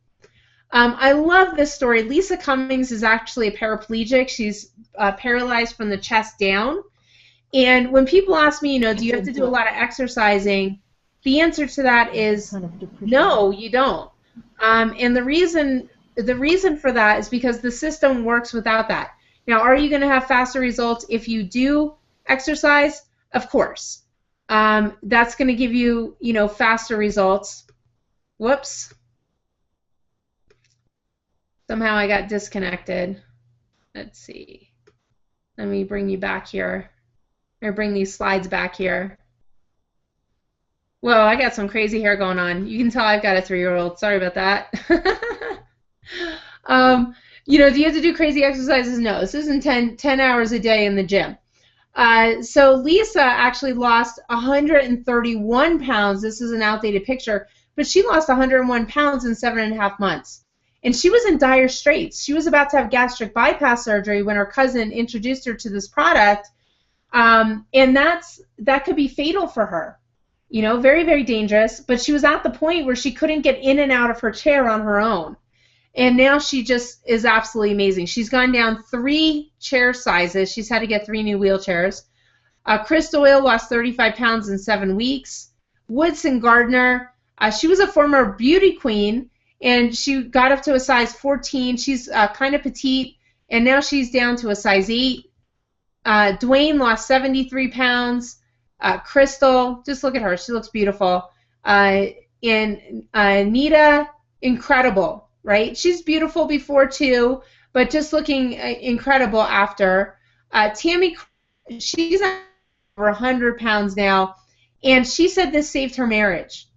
I love this story. Lisa Cummings is actually a paraplegic. She's paralyzed from the chest down. And when people ask me, do you have to do a lot of exercising? The answer to that is no, you don't. And the reason for that is because the system works without that. Now, are you going to have faster results if you do exercise? Of course. That's going to give you, faster results. Whoops. Somehow I got disconnected. Let's see. Let me bring you back here. Or bring these slides back here. Whoa, I got some crazy hair going on. You can tell I've got a 3-year-old. Sorry about that. Do you have to do crazy exercises? No, this isn't 10 hours a day in the gym. So Lisa actually lost 131 pounds. This is an outdated picture, but she lost 101 pounds in 7.5 months. And she was in dire straits. She was about to have gastric bypass surgery when her cousin introduced her to this product, and that could be fatal for her. Very, very dangerous. But she was at the point where she couldn't get in and out of her chair on her own. And now she just is absolutely amazing. She's gone down 3 chair sizes. She's had to get 3 new wheelchairs. Chris Doyle lost 35 pounds in 7 weeks. Woodson Gardner, she was a former beauty queen, and she got up to a size 14. She's kind of petite, and now she's down to a size 8. Dwayne lost 73 pounds. Crystal, just look at her. She looks beautiful. And Anita, incredible. Right? She's beautiful before too, but just looking incredible after. Tammy, she's over 100 pounds now, and she said this saved her marriage.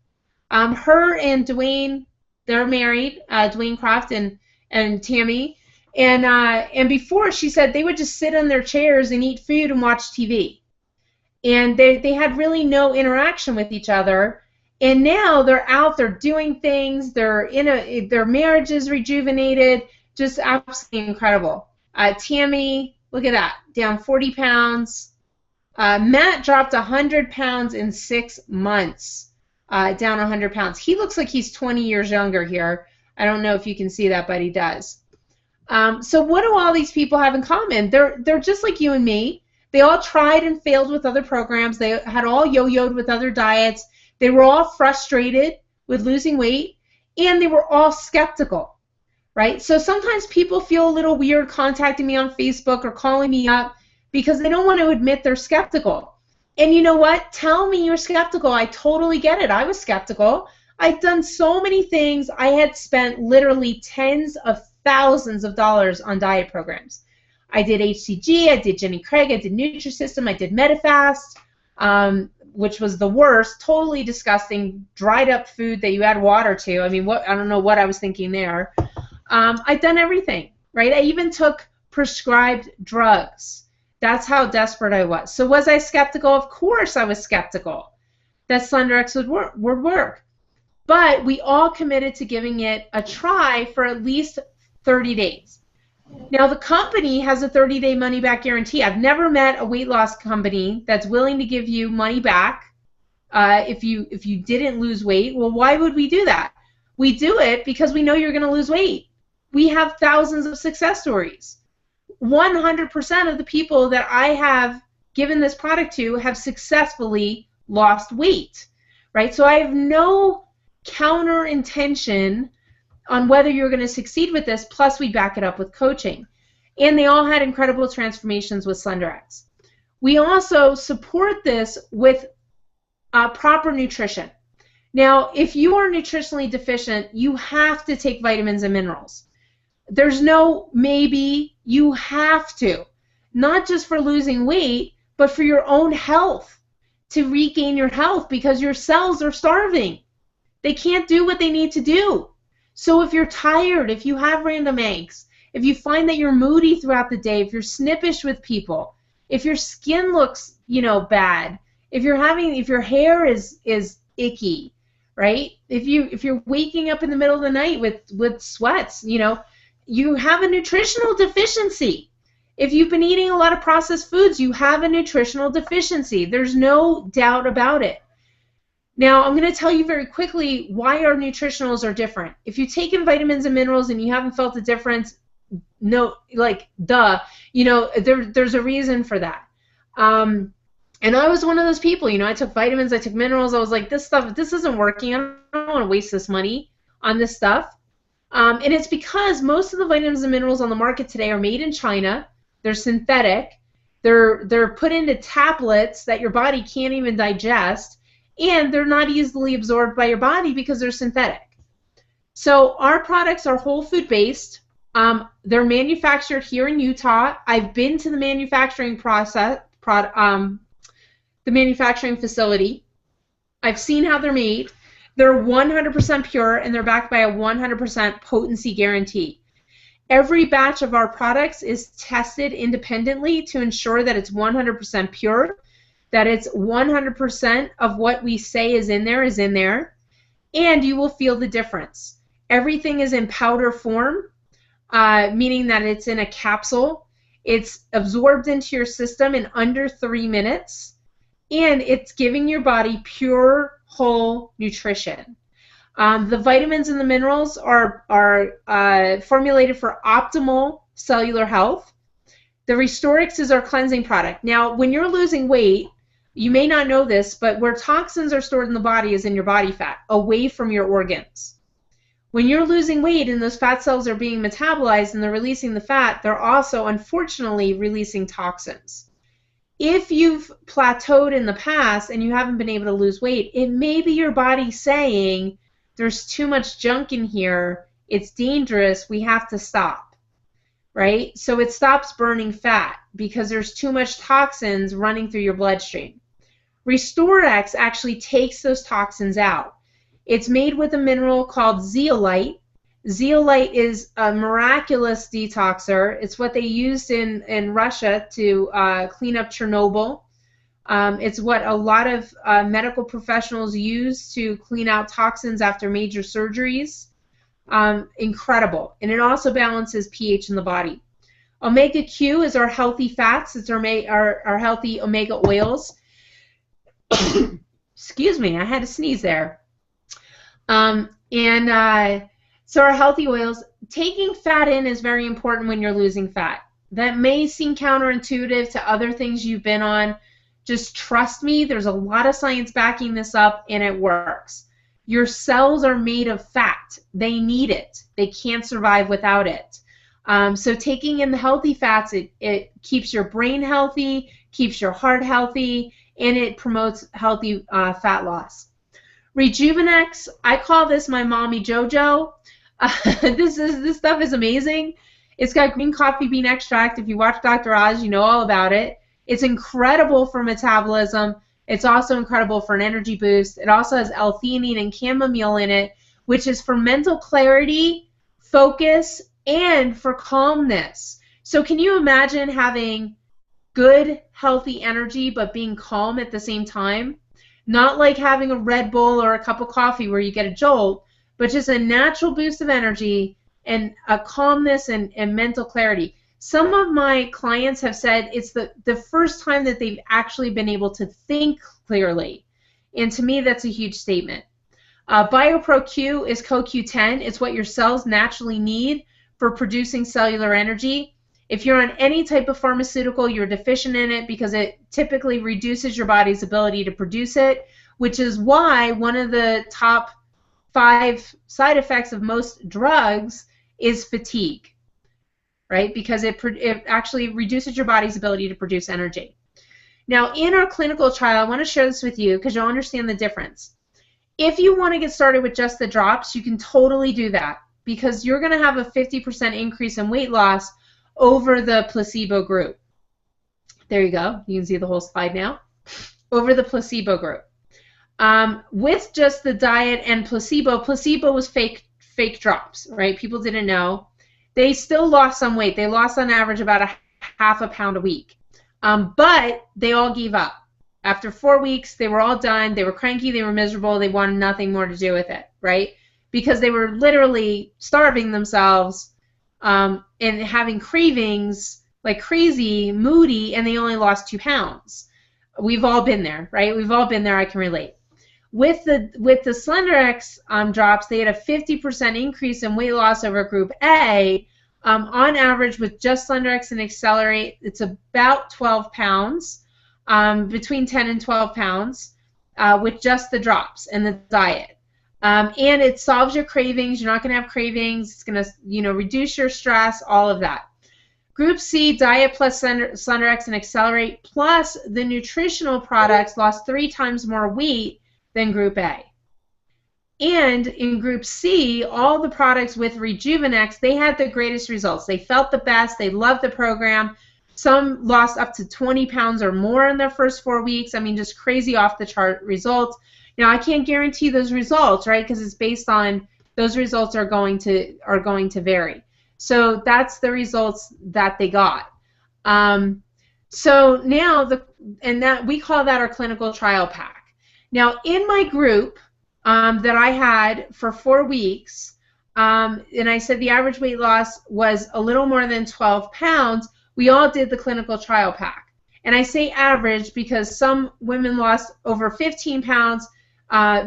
Her and Dwayne, they're married, Dwayne Croft and Tammy, and before she said they would just sit in their chairs and eat food and watch TV. and they had really no interaction with each other. And now they're out, they're doing things, their marriage is rejuvenated, just absolutely incredible. Tammy, look at that, down 40 pounds. Matt dropped 100 pounds in 6 months, down 100 pounds. He looks like he's 20 years younger here. I don't know if you can see that, but he does. So what do all these people have in common? They're just like you and me. They all tried and failed with other programs. They had all yo-yoed with other diets. They were all frustrated with losing weight, and they were all skeptical, right? So sometimes people feel a little weird contacting me on Facebook or calling me up because they don't want to admit they're skeptical. And you know what? Tell me you're skeptical. I totally get it. I was skeptical. I'd done so many things. I had spent literally tens of thousands of dollars on diet programs. I did HCG, I did Jenny Craig, I did Nutrisystem, I did Medifast, which was the worst, totally disgusting, dried up food that you add water to. I mean, I don't know what I was thinking there. I'd done everything, right? I even took prescribed drugs. That's how desperate I was. So was I skeptical? Of course I was skeptical that SlenderX would work. But we all committed to giving it a try for at least 30 days. Now, the company has a 30-day money-back guarantee. I've never met a weight loss company that's willing to give you money back if you didn't lose weight. Well, why would we do that? We do it because we know you're going to lose weight. We have thousands of success stories. 100% of the people that I have given this product to have successfully lost weight, right? So I have no counter intention on whether you're going to succeed with this, plus we back it up with coaching. And they all had incredible transformations with SlenderX. We also support this with proper nutrition. Now, if you are nutritionally deficient, you have to take vitamins and minerals. There's no maybe, you have to. Not just for losing weight, but for your own health, to regain your health, because your cells are starving. They can't do what they need to do. So if you're tired, if you have random aches, if you find that you're moody throughout the day, if you're snippish with people, if your skin looks, bad, if your hair is icky, right? If you're waking up in the middle of the night with sweats, you have a nutritional deficiency. If you've been eating a lot of processed foods, you have a nutritional deficiency. There's no doubt about it. Now, I'm going to tell you very quickly why our nutritionals are different. If you've taken vitamins and minerals and you haven't felt a difference, there's a reason for that. And I was one of those people, I took vitamins, I took minerals, I was like, this isn't working, I don't want to waste this money on this stuff. And it's because most of the vitamins and minerals on the market today are made in China, they're synthetic, they're put into tablets that your body can't even digest, and they're not easily absorbed by your body because they're synthetic. So our products are whole food based. They're manufactured here in Utah. I've been to the manufacturing the manufacturing facility. I've seen how they're made. They're 100% pure, and they're backed by a 100% potency guarantee. Every batch of our products is tested independently to ensure that it's 100% pure, that it's 100% of what we say is in there, and you will feel the difference. Everything is in powder form, meaning that it's in a capsule. It's absorbed into your system in under 3 minutes, and it's giving your body pure, whole nutrition. The vitamins and the minerals are formulated for optimal cellular health. The Restorix is our cleansing product. Now, when you're losing weight, you may not know this, but where toxins are stored in the body is in your body fat, away from your organs. When you're losing weight and those fat cells are being metabolized and they're releasing the fat, they're also, unfortunately, releasing toxins. If you've plateaued in the past and you haven't been able to lose weight, it may be your body saying, there's too much junk in here, it's dangerous, we have to stop, right? So it stops burning fat because there's too much toxins running through your bloodstream. Restorix actually takes those toxins out. It's made with a mineral called zeolite. Zeolite is a miraculous detoxer. It's what they used in Russia to clean up Chernobyl It's what a lot of medical professionals use to clean out toxins after major surgeries. Incredible. And it also balances pH in the body. Omega Q is our healthy fats. It's our healthy omega oils. Excuse me, I had to sneeze there. So our healthy oils, taking fat in is very important when you're losing fat. That may seem counterintuitive to other things you've been on. Just trust me, there's a lot of science backing this up, and it works. Your cells are made of fat. They need it. They can't survive without it. So taking in the healthy fats, it keeps your brain healthy, keeps your heart healthy, and it promotes healthy fat loss. Rejuvenex, I call this my mommy JoJo. This stuff is amazing. It's got green coffee bean extract. If you watch Dr. Oz, you know all about it. It's incredible for metabolism. It's also incredible for an energy boost. It also has L-theanine and chamomile in it, which is for mental clarity, focus, and for calmness. So can you imagine having good, healthy energy but being calm at the same time? Not like having a Red Bull or a cup of coffee where you get a jolt, but just a natural boost of energy and a calmness and mental clarity. Some of my clients have said it's the first time that they've actually been able to think clearly. And to me, that's a huge statement. BioPro Q is CoQ10. It's what your cells naturally need for producing cellular energy. If you're on any type of pharmaceutical, you're deficient in it because it typically reduces your body's ability to produce it, which is why one of the top 5 side effects of most drugs is fatigue, right? Because it actually reduces your body's ability to produce energy. Now, in our clinical trial, I want to share this with you because you'll understand the difference. If you want to get started with just the drops, you can totally do that because you're going to have a 50% increase in weight loss over the placebo group. There you go. You can see the whole slide now. Over the placebo group. With just the diet and placebo was fake drops, right? People didn't know. They still lost some weight. They lost on average about a half a pound a week. But they all gave up. After 4 weeks, they were all done. They were cranky. They were miserable. They wanted nothing more to do with it, right? Because they were literally starving themselves and having cravings like crazy, moody, and they only lost 2 pounds. We've all been there, right? We've all been there. I can relate. With the SlenderX drops, they had a 50% increase in weight loss over Group A. On average, with just SlenderX and Accelerate, it's about 12 pounds, between 10 and 12 pounds, with just the drops and the diet. And it solves your cravings. You're not going to have cravings. It's going to, reduce your stress, all of that. Group C, diet plus SlenderX and Accelerate plus the nutritional products lost 3 times more weight than Group A. And in Group C, all the products with Rejuvenex, they had the greatest results. They felt the best. They loved the program. Some lost up to 20 pounds or more in their first 4 weeks. I mean, just crazy off-the-chart results. Now, I can't guarantee those results, right, because it's based on those results are going to vary. So that's the results that they got. So now, we call that our clinical trial pack. Now, in my group that I had for 4 weeks, and I said the average weight loss was a little more than 12 pounds, we all did the clinical trial pack. And I say average because some women lost over 15 pounds,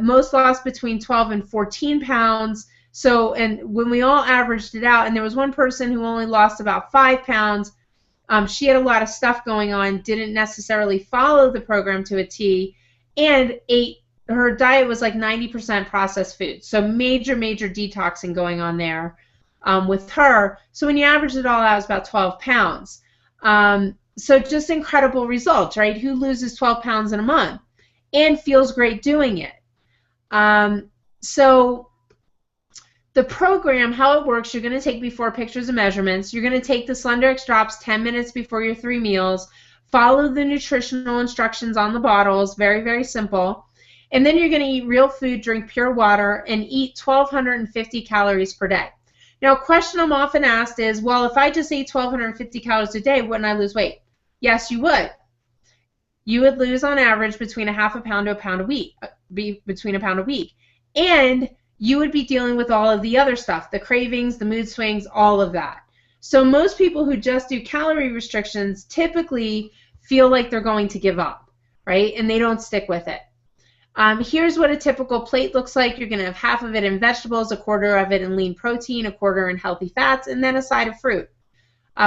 most lost between 12 and 14 pounds. So, and when we all averaged it out, and there was one person who only lost about 5 pounds, she had a lot of stuff going on, didn't necessarily follow the program to a T, and her diet was like 90% processed food. So major detoxing going on there with her. So when you average it all out, it's about 12 pounds. So just incredible results, right? Who loses 12 pounds in a month and feels great doing it? So the program, how it works, you're going to take before pictures and measurements. You're going to take the SlenderX drops 10 minutes before your 3 meals. Follow the nutritional instructions on the bottles, very simple. And then you're going to eat real food, drink pure water, and eat 1,250 calories per day. Now, a question I'm often asked is, well, if I just ate 1,250 calories a day, wouldn't I lose weight? Yes, you would. you would lose on average between a half a pound to a pound a week, between a pound a week. And you would be dealing with all of the other stuff, the cravings, the mood swings, all of that. So most people who just do calorie restrictions typically feel like they're going to give up, right? And they don't stick with it. Here's what a typical plate looks like. You're going to have half of it in vegetables, a quarter of it in lean protein, a quarter in healthy fats, and then a side of fruit.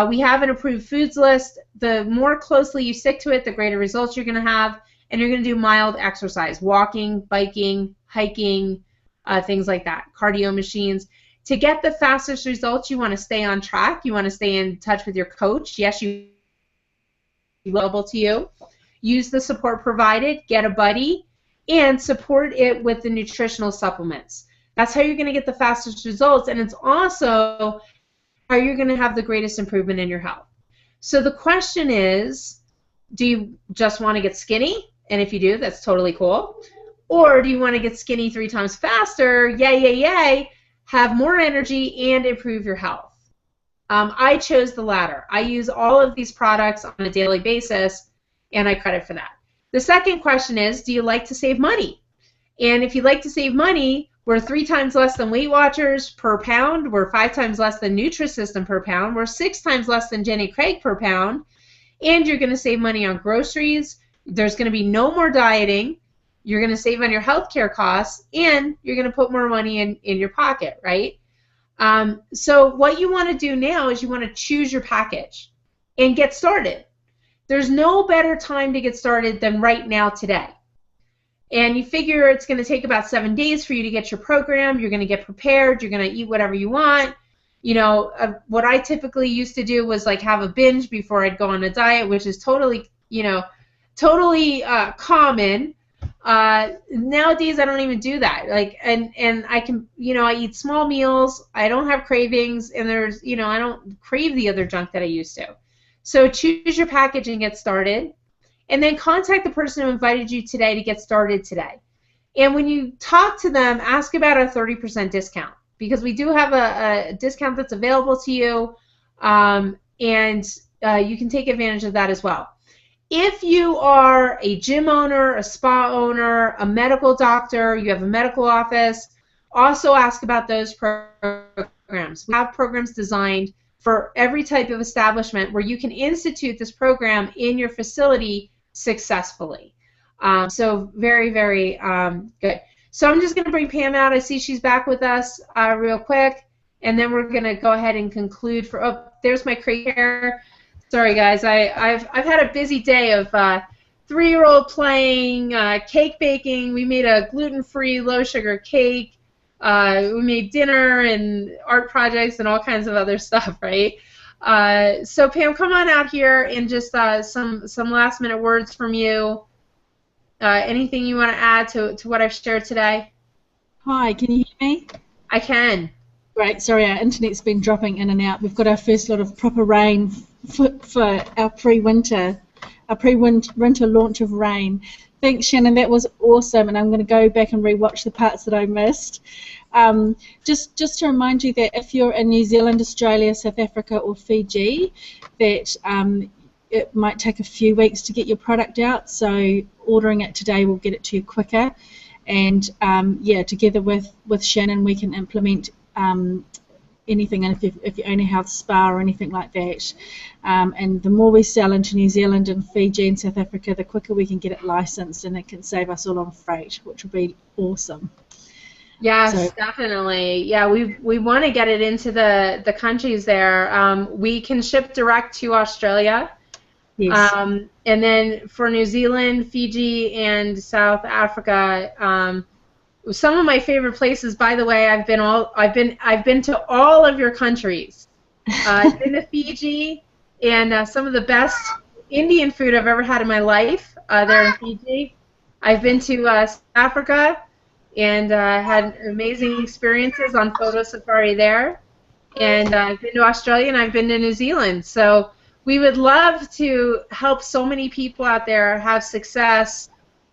We have an approved foods list. The more closely you stick to it, the greater results you're going to have. And you're going to do mild exercise, walking, biking, hiking, things like that, cardio machines. To get the fastest results, you want to stay on track. You want to stay in touch with your coach. Yes, you available to you. Use the support provided. Get a buddy. And support it with the nutritional supplements. That's how you're going to get the fastest results, and it's also how you're going to have the greatest improvement in your health. So the question is, do you just want to get skinny? And if you do, that's totally cool. Or do you want to get skinny 3 times faster, yay, yay, yay, have more energy, and improve your health? I chose the latter. I use all of these products on a daily basis, and I credit for that. The second question is, do you like to save money? And if you like to save money, we're 3 times less than Weight Watchers per pound. We're 5 times less than Nutrisystem per pound. We're 6 times less than Jenny Craig per pound. And you're going to save money on groceries. There's going to be no more dieting. You're going to save on your healthcare costs, and you're going to put more money in your pocket, right? So what you want to do now is you want to choose your package and get started. There's no better time to get started than right now today. And you figure it's going to take about 7 days for you to get your program. You're going to get prepared. You're going to eat whatever you want. You know, what I typically used to do was like have a binge before I'd go on a diet, which is totally, totally common. Nowadays I don't even do that. Like, and I can, I eat small meals. I don't have cravings, and there's, I don't crave the other junk that I used to. So choose your package and get started. And then contact the person who invited you today to get started today. And when you talk to them, ask about a 30% discount, because we do have a discount that's available to you, and you can take advantage of that as well. If you are a gym owner, a spa owner, a medical doctor, you have a medical office, also ask about those programs. We have programs designed for every type of establishment where you can institute this program in your facility successfully. So very, very good. So I'm just going to bring Pam out. I see she's back with us real quick, and then we're going to go ahead and conclude. There's my crate here. Sorry, guys. I've had a busy day of 3-year-old playing, cake baking. We made a gluten-free, low-sugar cake. We made dinner and art projects and all kinds of other stuff, right? So Pam, come on out here and just some last-minute words from you. Anything you want to add to what I've shared today? Hi, can you hear me? I can. Great. Sorry, our internet's been dropping in and out. We've got our first lot of proper rain for our pre-winter launch of Rain. Thanks, Shannon. That was awesome, and I'm going to go back and rewatch the parts that I missed. Just to remind you that if you're in New Zealand, Australia, South Africa, or Fiji, that it might take a few weeks to get your product out. So ordering it today will get it to you quicker. And yeah, together with Shannon, we can implement anything, and if you own a health spa or anything like that. And the more we sell into New Zealand and Fiji and South Africa, the quicker we can get it licensed, and it can save us all on freight, which will be awesome. Yes, so, definitely. Yeah, we want to get it into the countries there. We can ship direct to Australia. Yes. And then for New Zealand, Fiji, and South Africa, some of my favorite places, by the way, I've been to all of your countries. I've been to Fiji, and some of the best Indian food I've ever had in my life there in Fiji. I've been to South Africa and had amazing experiences on photo safari there. And I've been to Australia, and I've been to New Zealand. So we would love to help so many people out there have success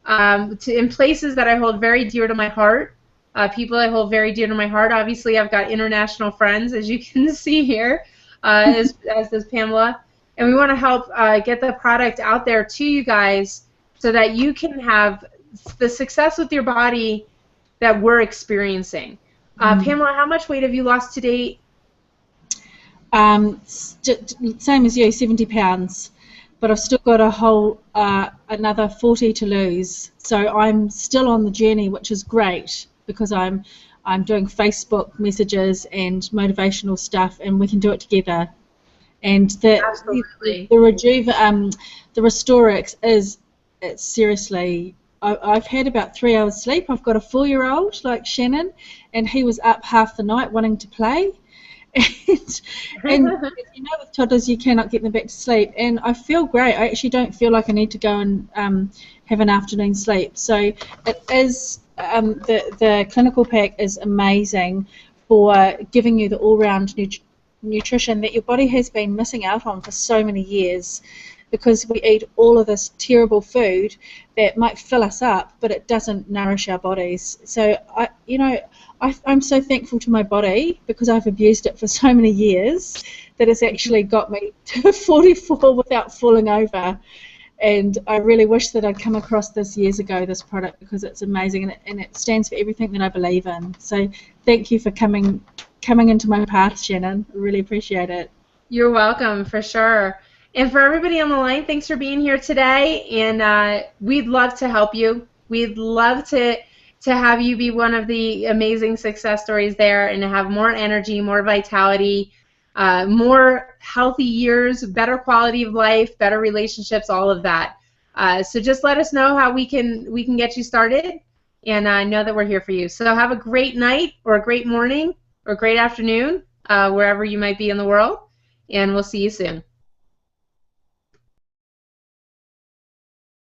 in places that I hold very dear to my heart, people I hold very dear to my heart. Obviously, I've got international friends, as you can see here, as does Pamela. And we want to help get the product out there to you guys so that you can have the success with your body that we're experiencing. Pamela, how much weight have you lost to date? Same as you, 70 pounds. But I've still got a whole another 40 to lose. So I'm still on the journey, which is great because I'm doing Facebook messages and motivational stuff, and we can do it together. And the Restorix is, it's seriously, I've had about 3 hours sleep. I've got a 4-year-old like Shannon, and he was up half the night wanting to play. And you know, with toddlers you cannot get them back to sleep, and I feel great. I actually don't feel like I need to go and have an afternoon sleep. So it is, the clinical pack is amazing for giving you the all-round nutrition that your body has been missing out on for so many years, because we eat all of this terrible food that might fill us up, but it doesn't nourish our bodies. So I'm so thankful to my body, because I've abused it for so many years, that it's actually got me to 44 without falling over. And I really wish that I'd come across this years ago, this product, because it's amazing, and it stands for everything that I believe in. So thank you for coming into my path, Shannon. I really appreciate it. You're welcome, for sure. And for everybody on the line, thanks for being here today, and we'd love to help you. We'd love to have you be one of the amazing success stories there, and to have more energy, more vitality, more healthy years, better quality of life, better relationships, all of that. So just let us know how we can get you started, and know that we're here for you. So have a great night, or a great morning, or a great afternoon, wherever you might be in the world, and we'll see you soon.